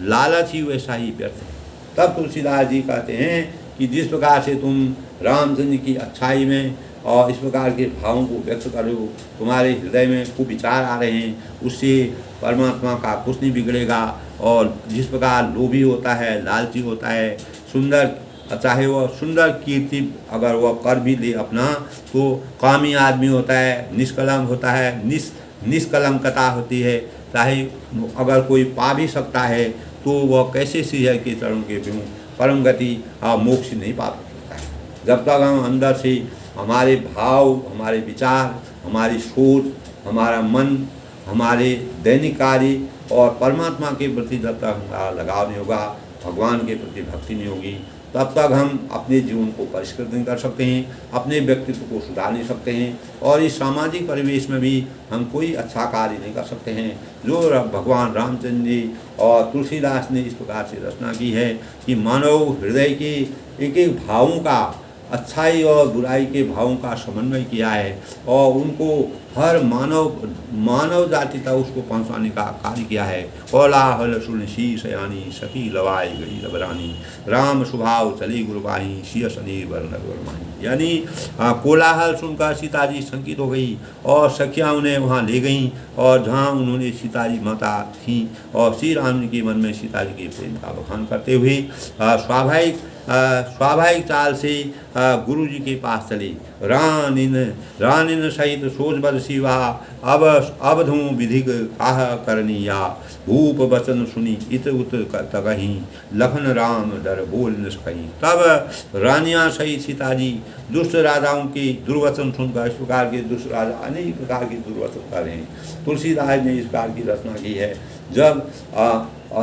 लालच ही वैसा ही व्यर्थ है। तब तुलसीदास जी कहते हैं कि जिस प्रकार से तुम रामचंद्र की अच्छाई में और इस प्रकार के भावों को व्यक्त कर रहे हो, तुम्हारे हृदय में खूब विचार आ रहे हैं, उससे परमात्मा का कुछ नहीं बिगड़ेगा। और जिस प्रकार लोभी होता है, लालची होता है, सुंदर चाहे वह सुंदर कीर्ति अगर वह कर भी ले अपना, तो कामी आदमी होता है, निष्कलंक होता है, निष्कलंकता होती है, चाहे अगर कोई पा भी सकता है तो वह कैसे श्री हरि के चरणों के विमुख परम गति मोक्ष नहीं पा सकता है। जब तक हम अंदर से हमारे भाव, हमारे विचार, हमारी सोच, हमारा मन, हमारे दैनिक कार्य और परमात्मा के प्रति जब तक हमारा लगाव नहीं होगा, भगवान के प्रति भक्ति नहीं होगी, तब तक हम अपने जीवन को परिष्कृत नहीं कर सकते हैं, अपने व्यक्तित्व को सुधार नहीं सकते हैं, और इस सामाजिक परिवेश में भी हम कोई अच्छा कार्य नहीं कर सकते हैं। जो भगवान रामचंद्र जी और तुलसीदास ने इस प्रकार से रचना की है कि मानव हृदय के एक एक भावों का, अच्छाई और बुराई के भावों का समन्वय किया है और उनको हर मानव जाति तक उसको पहुँचाने का कार्य किया है। कोलाहल सुन शीश यानी सखी लवाई गई रबरानी, राम स्वभाव चली गुरुबाही सिय सनी वरमाही। यानी कोलाहल सुनकर सीता जी शंकित हो गई और सखियाँ उन्हें वहाँ ले गईं, और जहाँ उन्होंने सीता जी माता थीं और श्री राम जी के मन में सीता जी के प्रेम का बखान करते हुए स्वाभाविक चाल से गुरु जी के पास चले। रानिन सहित सोच बद शिवा, अब धूँ विधिक काह करनिया, भूप वचन सुनी इत उत तगही, लखन राम डर बोल न सकही। तब रानियाँ सहित सीता जी दुष्ट राजाओं के दुर्वचन सुनकर, इस प्रकार के दुष्ट राजा अनेक प्रकार के दुर्वचन कर रहे हैं। तुलसीदास ने इस प्रकार की रचना की है। जब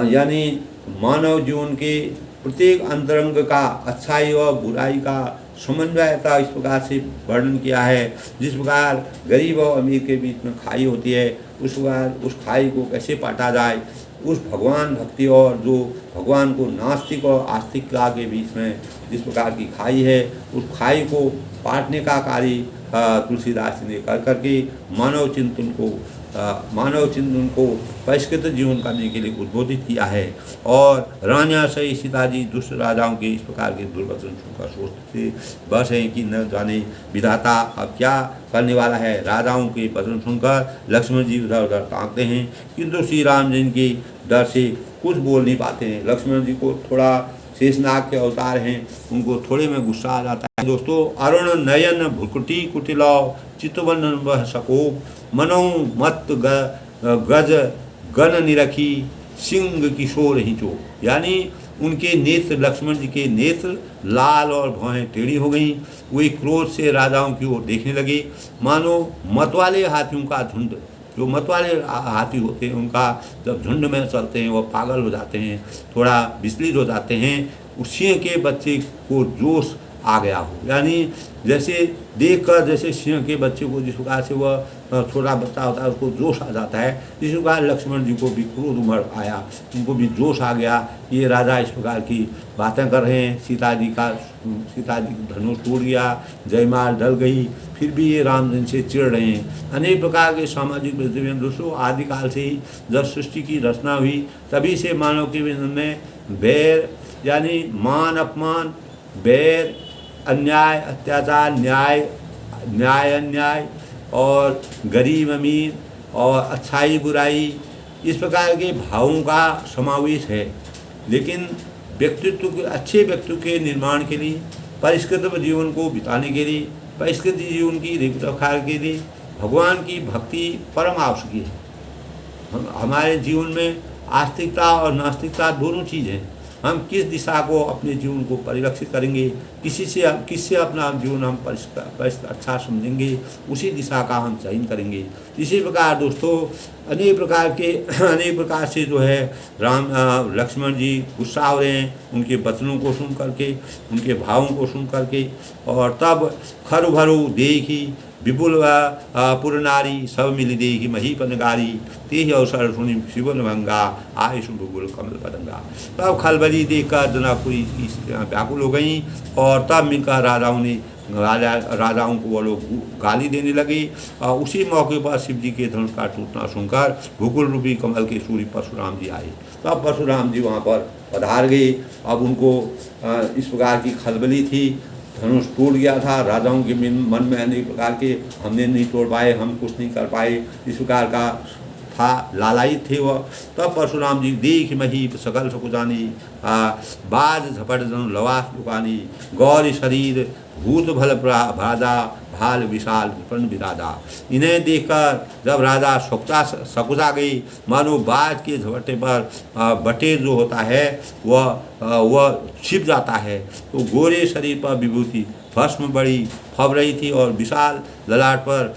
यानी मानव जीवन के प्रत्येक अंतरंग का अच्छाई और बुराई का समन्वय का इस प्रकार से वर्णन किया है। जिस प्रकार गरीब और अमीर के बीच में खाई होती है, उस प्रकार उस खाई को कैसे पाटा जाए, उस भगवान भक्ति और जो भगवान को नास्तिक और आस्तिकता के बीच में जिस प्रकार की खाई है, उस खाई को पाटने का कार्य तुलसीदास ने कर करके मानव चिंतन को परिष्कृत जीवन करने के लिए उद्बोधित किया है। और रानिया सही सीता जी दुष्ट राजाओं के इस प्रकार के दुर्वचन सुनकर सोचते बस हैं कि न जाने विधाता अब क्या करने वाला है। राजाओं के वचन सुनकर लक्ष्मण जी उधर उधर ताकते हैं, किंतु श्री राम जी के डर से कुछ बोल नहीं पाते हैं। लक्ष्मण जी को थोड़ा शेषनाग के अवतार हैं, उनको थोड़े में गुस्सा आ जाता है। दोस्तों, अरुण नयन भुकुटी कुटिलाओ, चितवन वह सको, मनो मत गज गन निरखी, सिंह किशोर ही चो। यानी उनके नेत्र, लक्ष्मण जी के नेत्र लाल और भौहें टेढ़ी हो गईं। वे क्रोध से राजाओं की ओर देखने लगे, मानो मतवाले हाथियों का झुंड। जो मतवाले हाथी होते हैं उनका जब झुंड में चलते हैं वो पागल हो जाते हैं, थोड़ा विचलित हो जाते हैं। उस सिंह के बच्चे को जोश आ गया हो, यानी जैसे देखकर जैसे सिंह के बच्चे को जिस प्रकार से वह छोटा बच्चा होता है उसको जोश आ जाता है, इस प्रकार लक्ष्मण जी को भी क्रोध उमड़ आया, उनको भी जोश आ गया। ये राजा इस प्रकार की बातें कर रहे हैं, सीता जी का धनुष टूट गया, जयमाल डल गई, फिर भी ये रामचंद्र से चिढ़ रहे हैं। अनेक प्रकार के सामाजिक प्रतिबंध दोस्तों आदिकाल से ही जब सृष्टि की रचना हुई तभी से मानव के जीवन में बैर यानी मान अपमान, बैर, अन्याय अत्याचार, न्याय अन्याय और गरीब अमीर और अच्छाई बुराई, इस प्रकार के भावों का समावेश है। लेकिन व्यक्तित्व के अच्छे व्यक्तित्व के निर्माण के लिए, परिष्कृत जीवन को बिताने के लिए, परिष्कृत जीवन की रखा के लिए भगवान की भक्ति परम आवश्यक है। हमारे जीवन में आस्तिकता और नास्तिकता दोनों चीज़ हैं। हम किस दिशा को अपने जीवन को परिलक्षित करेंगे, किससे अपना जीवन हम अच्छा समझेंगे, उसी दिशा का हम चयन करेंगे। इसी प्रकार दोस्तों अनेक प्रकार से जो है लक्ष्मण जी गुस्सा हो रहे हैं उनके वचनों को सुन करके, उनके भावों को सुन करके। और तब खरु भरु देखी विपुल पुरनारी सब मिल देहि महीपन गारी, तेहि अवसर सुनि शिवन भंगा, आय सुबुल कमल पतंगा। तब खलबली देखकर जनकपुरी की व्याकुल हो गई, और तब मिलकर राजाओं को वो लोग गाली देने लगे। उसी मौके पर शिव जी के धनुष का टूटना सुनकर भूकुल रूपी कमल के सूर्य परशुराम जी आए। तब परशुराम जी वहाँ पर पधार गए। अब उनको इस प्रकार की खलबली थी, धनुष टूट गया था। राजाओं के मन में अनेक प्रकार के, हमने नहीं तोड़ पाए, हम कुछ नहीं कर पाए, इस प्रकार का था, लालायित थे वह। तब परशुराम जी देख मही सकल सकुचानी, बाज झपट जन लवास लुकानी, गौरी शरीर भूत भल भराजा, भाल विशाल विपन्न विराजा। इन्हें देखकर जब राजा सकुचा गई, मानो बाज के झपटे पर बटे जो होता है वह छिप जाता है, तो गोरे शरीर पर विभूति भस्म बड़ी फब रही थी, और विशाल ललाट पर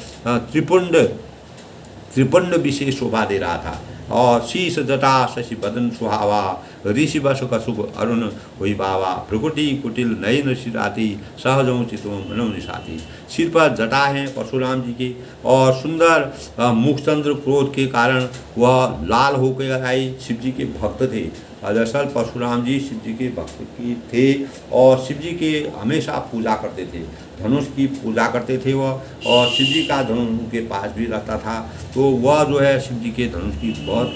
त्रिपुंड विशेष शोभा दे रहा था। और शीश जटा शशि बदन सुहावा, ऋषि बस कसुक अरुण हुई बावा, भ्रुकुटी कुटिल नयन शिराती, सहजों चितों मनो निशाती। सिर पर जटा हैं परशुराम जी के, और सुंदर मुखचंद्र क्रोध के कारण वह लाल होकर आई। शिव जी के भक्त थे। दरअसल परशुराम जी शिव जी के भक्त की थे, और शिव जी के हमेशा पूजा करते थे, धनुष की पूजा करते थे वह, और शिव जी का धनुष उनके पास भी रहता था। तो वह जो है शिव जी के धनुष की बहुत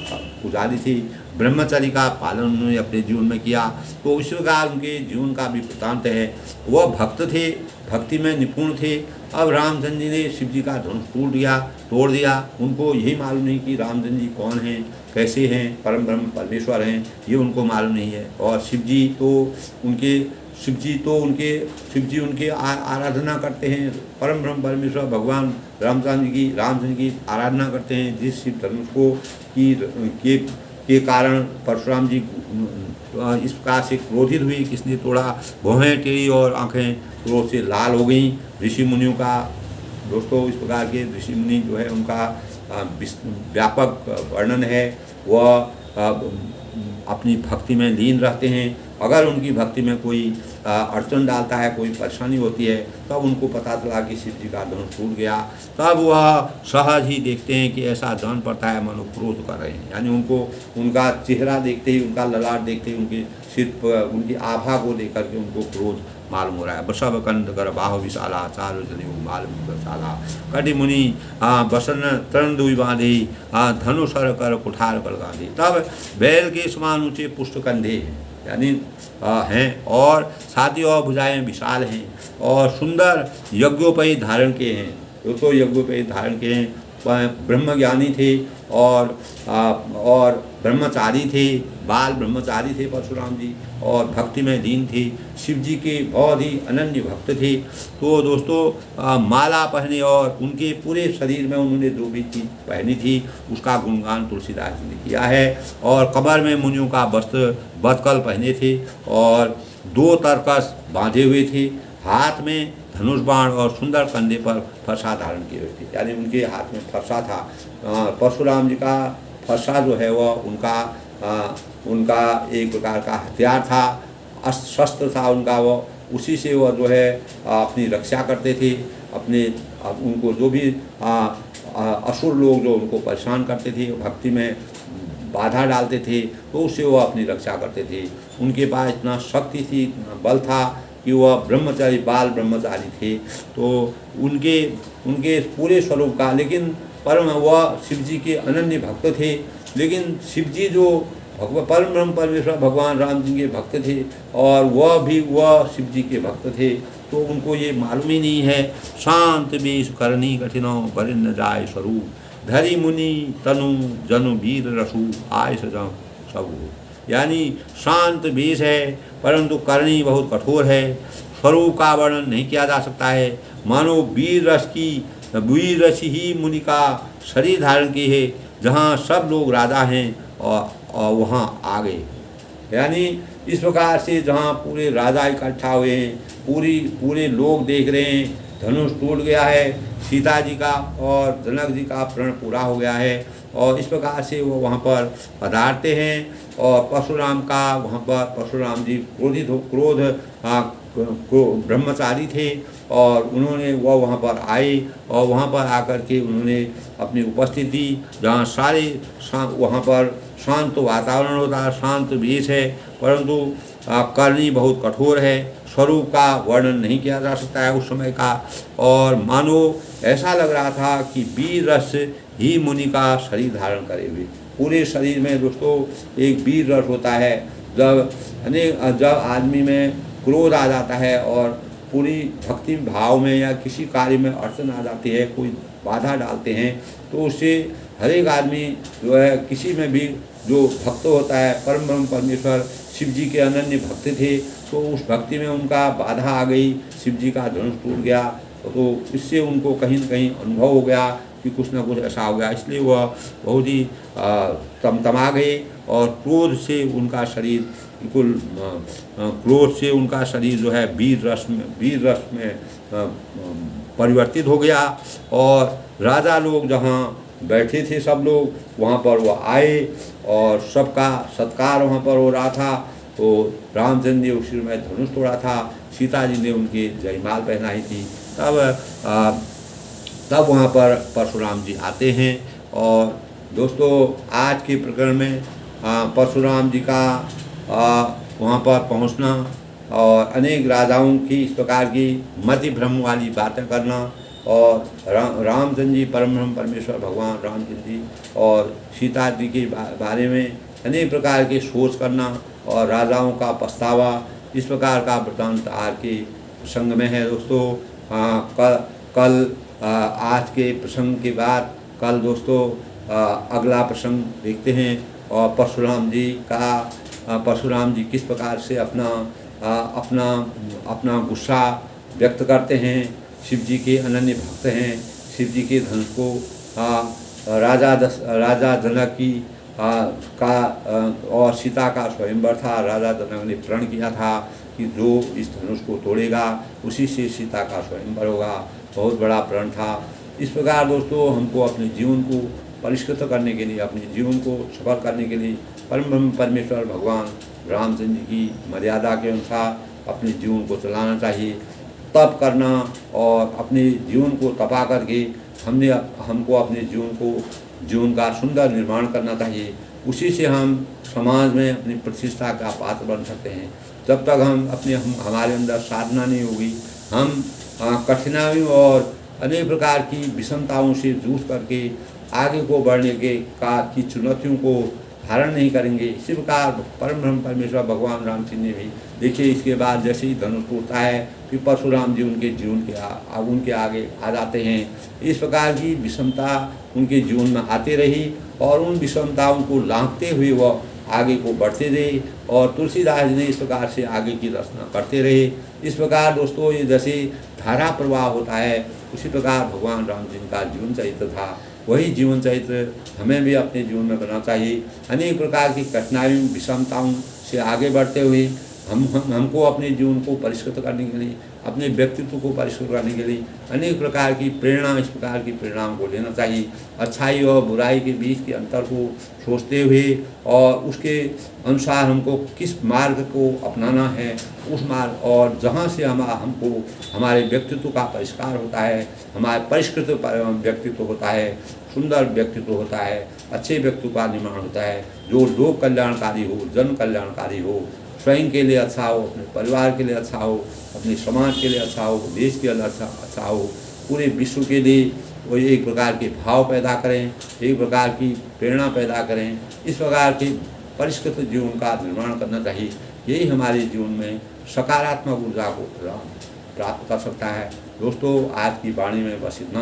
पुजारी थी। ब्रह्मचर्य का पालन उन्होंने अपने जीवन में किया। तो इस प्रकार उनके जीवन का भी वृत्तांत है। वह भक्त थे, भक्ति में निपुण थे। अब रामचंद्र जी ने शिव जी का धनुष तोड़ दिया। उनको यही मालूम नहीं कि रामचंद्र जी कौन हैं, कैसे हैं, परम ब्रह्म परमेश्वर हैं, ये उनको मालूम नहीं है। और शिव जी उनके आराधना करते हैं। परम ब्रह्म परमेश्वर भगवान रामचंद्र की आराधना करते हैं। जिस शिव धनुष को के कारण परशुराम जी इस प्रकार से क्रोधित हुए, किसने तोड़ा, भौहें टेढ़ी और आंखें क्रोध से लाल हो गईं। ऋषि मुनियों का दोस्तों इस प्रकार के ऋषि मुनि जो है उनका व्यापक वर्णन है। वह अपनी भक्ति में लीन रहते हैं। अगर उनकी भक्ति में कोई अड़चन डालता है, कोई परेशानी होती है, तब उनको पता चला कि शिव जी का धनुष टूट गया, तब वह सहज ही देखते हैं कि ऐसा जान पड़ता है मानो क्रोध कर रहे हैं। यानी उनको उनका चेहरा देखते ही, उनका ललाट देखते ही, उनके सिर पर उनकी आभा को देख करके उनको क्रोध मालूम हो रहा है। बसव कंद कर बाहो विशाला, चारु जनेऊ माल विशाला, कटि मुनि बसन तरण दुई बांधे, धनुषर कर कुठार बल गांधे। तब बैल के समान ऊंचे पुष्ट कंधे यानी हैं, और साथी और भुजाएं विशाल हैं, और सुंदर यज्ञोपयी धारण के हैं। तो यज्ञोपयी धारण के हैं, ब्रह्मज्ञानी थे, और ब्रह्मचारी थे, बाल ब्रह्मचारी थे परशुराम जी, और भक्ति में लीन थे। शिव जी के बहुत ही अनन्य भक्त थे। तो दोस्तों माला पहने, और उनके पूरे शरीर में उन्होंने जो भी चीज़ पहनी थी उसका गुणगान तुलसीदास जी ने किया है। और कमर में मुनियों का वस्त्र बदकल पहने थे, और 2 तरकस बांधे हुए थे, हाथ में धनुष बाण और सुंदर कंधे पर फरसा धारण किए हुए थे। यानी उनके हाथ में फरसा था। परशुराम जी का फरसा जो है वह उनका एक प्रकार का हथियार था, शस्त्र था उनका। वह उसी से वह जो है अपनी रक्षा करते थे। उनको जो भी असुर लोग जो उनको परेशान करते थे, भक्ति में बाधा डालते थे, तो उससे वह अपनी रक्षा करते थे। उनके पास इतना शक्ति थी, इतना बल था कि वह ब्रह्मचारी, बाल ब्रह्मचारी थे। तो उनके पूरे स्वरूप का, लेकिन परम वह शिव जी के अनन्य भक्त थे। लेकिन शिव जी जो परम ब्रह्म परमेश्वर भगवान राम जी के भक्त थे, और वह शिव जी के भक्त थे, तो उनको ये मालूम ही नहीं है। शांत वेश करनी कठिनो बरिन न जाय स्वरूप, धरी मुनि तनु जनु वीर रसू, आय सजा सबू। यानी शांत वेश है, परंतु करनी बहुत कठोर है। स्वरूप का वर्णन नहीं किया जा सकता है। मानो वीर रस ही मुनि का शरीर धारण की है। जहाँ सब लोग राजा हैं और वहाँ आ गए। यानी इस प्रकार से जहाँ पूरे राजा इकट्ठा हुए हैं, पूरे लोग देख रहे हैं, धनुष टूट गया है, सीता जी का और जनक जी का प्रण पूरा हो गया है, और इस प्रकार से वो वहाँ पर पधारते हैं। और परशुराम जी को ब्रह्मचारी थे और उन्होंने वह वहाँ पर आए और वहाँ पर आकर के उन्होंने अपनी उपस्थिति दी, जहाँ सारे वहाँ पर शांत वातावरण होता है, शांत वेश है, परंतु करनी बहुत कठोर है, स्वरूप का वर्णन नहीं किया जा सकता है उस समय का। और मानो ऐसा लग रहा था कि वीर रस ही मुनि का शरीर धारण करे हुए, पूरे शरीर में दोस्तों एक वीर रस होता है। जब आदमी में क्रोध आ जाता है और पूरी भक्ति भाव में या किसी कार्य में अड़चन आ जाती है, कोई बाधा डालते हैं, तो उससे हर एक आदमी जो है किसी में भी जो भक्त होता है, परम ब्रह्म परमेश्वर शिव जी के अनन्य भक्त थे, तो उस भक्ति में उनका बाधा आ गई, शिव जी का धनुष टूट गया, तो इससे उनको कहीं न कहीं अनुभव हो गया कि कुछ ना कुछ ऐसा हो गया। इसलिए वह बहुत ही तमतमा गए और क्रोध से उनका शरीर बिल्कुल क्रोध से उनका शरीर जो है वीर रस में परिवर्तित हो गया। और राजा लोग जहाँ बैठे थे सब लोग, वहाँ पर वह आए और सबका सत्कार वहाँ पर हो रहा था। तो रामचंद्र जी उस में धनुष तोड़ा था, सीता जी ने उनकी जयमाल पहनाई थी। तब वहाँ पर परशुराम जी आते हैं। और दोस्तों आज के प्रकरण में परशुराम जी का वहाँ पर पहुँचना और अनेक राजाओं की इस प्रकार की मति भ्रम वाली बातें करना और रामचंद्र जी परम ब्रह्म परमेश्वर भगवान रामचंद्र जी और सीता जी के बारे में अनेक प्रकार के सोच करना और राजाओं का पछतावा, इस प्रकार का वृत्तांत आज के प्रसंग में है दोस्तों। कल आज के प्रसंग के बाद कल दोस्तों अगला प्रसंग देखते हैं और परशुराम जी किस प्रकार से अपना गुस्सा व्यक्त करते हैं। शिव जी के अनन्य भक्त हैं, शिव जी के धनुष को राजा जनक की और सीता का स्वयंवर था। राजा जनक ने प्रण किया था कि जो इस धनुष को तोड़ेगा उसी से सीता का स्वयंवर होगा, बहुत बड़ा प्रण था। इस प्रकार दोस्तों हमको अपने जीवन को परिष्कृत करने के लिए, अपने जीवन को सफल करने के लिए परम ब्रह्म परमेश्वर भगवान रामचंद्र जी की मर्यादा के अनुसार अपने जीवन को चलाना चाहिए, तप करना और अपने जीवन को तपा करके हमको अपने जीवन का सुंदर निर्माण करना चाहिए। उसी से हम समाज में अपनी प्रतिष्ठा का पात्र बन सकते हैं। जब तक हमारे अंदर साधना नहीं होगी, हम कठिनाइयों और अनेक प्रकार की विषमताओं से जूझ करके आगे को बढ़ने की चुनौतियों को धारण नहीं करेंगे। इसी प्रकार परम ब्रह्म परमेश्वर भगवान रामचंद्र ने भी देखिए, इसके बाद जैसे ही धनुष टूटता है फिर परशुराम जी उनके जीवन उनके आगे आ जाते हैं। इस प्रकार की विषमता उनके जीवन में आती रही और उन विषमताओं को लांघते हुए वह आगे को बढ़ते रहे और तुलसीदास जी ने इस प्रकार से आगे की रचना करते रहे। इस प्रकार दोस्तों ये जैसे धारा प्रवाह होता है, उसी प्रकार भगवान राम जी का जीवन चरित्र था। वही जीवन चरित्र हमें भी अपने जीवन में करना चाहिए। अनेक प्रकार की कठिनाइयों विषमताओं से आगे बढ़ते हुए हमको अपने जीवन को परिष्कृत करने के लिए, अपने व्यक्तित्व को परिष्कृत करने के लिए अनेक प्रकार की प्रेरणा, इस प्रकार की प्रेरणाओं को लेना चाहिए। अच्छाई और बुराई के बीच के अंतर को सोचते हुए और उसके अनुसार हमको किस मार्ग को अपनाना है, उस मार्ग और जहाँ से हमको हमारे व्यक्तित्व का परिष्कार होता है, हमारे परिष्कृत व्यक्तित्व होता है, सुंदर व्यक्तित्व होता है, अच्छे व्यक्तित्व का निर्माण होता है, जो लोक कल्याणकारी हो, जन कल्याणकारी हो, स्वयं के लिए अच्छा हो, अपने परिवार के लिए अच्छा हो, अपने समाज के लिए अच्छा हो, देश के लिए अच्छा हो, पूरे विश्व के लिए वो एक प्रकार के भाव पैदा करें, एक प्रकार की प्रेरणा पैदा करें। इस प्रकार के परिष्कृत जीवन का निर्माण करना चाहिए। यही हमारे जीवन में सकारात्मक ऊर्जा को प्राप्त कर सकता है। दोस्तों आज की वाणी में बस इतना,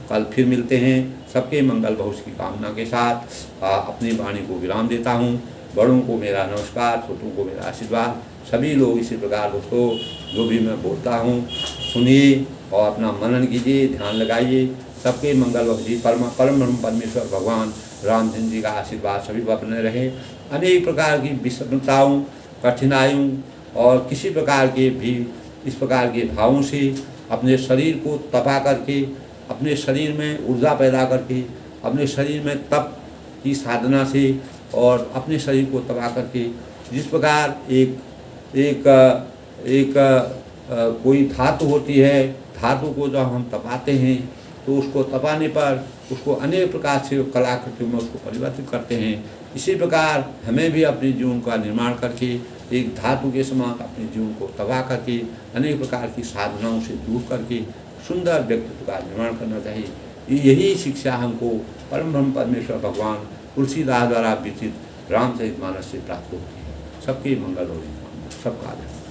कल फिर मिलते हैं। सबके मंगल भविष्य की कामना के साथ अपनी वाणी को विराम देता हूँ। बड़ों को मेरा नमस्कार, छोटों को मेरा आशीर्वाद। सभी लोग इसी प्रकार दोस्तों जो भी मैं बोलता हूँ सुनिए और अपना मनन कीजिए, ध्यान लगाइए। सबके मंगल भविष्य परम ब्रह्म परमेश्वर भगवान रामचंद्र जी का आशीर्वाद सभी पर बने रहे। अनेक प्रकार की विषमताओं, कठिनाइयों और किसी प्रकार के भी इस प्रकार के भावों से अपने शरीर को तपा करके, अपने शरीर में ऊर्जा पैदा करके, अपने शरीर में तप की साधना से और अपने शरीर को तपा करके जिस प्रकार एक कोई धातु होती है, धातु को जब हम तपाते हैं तो उसको तपाने पर उसको अनेक प्रकार से कलाकृतियों में उसको परिवर्तित करते हैं। इसी प्रकार हमें भी अपने जीवन का निर्माण करके एक धातु के समान अपने जीवन को तबाह करके अनेक प्रकार की साधनाओं से दूर करके सुंदर व्यक्तित्व का निर्माण करना चाहिए। यही शिक्षा हमको परम ब्रह्म परमेश्वर भगवान तुलसीदास द्वारा विरचित रामचरितमानस से प्राप्त होती है। सबके मंगल हो, सबका आदर।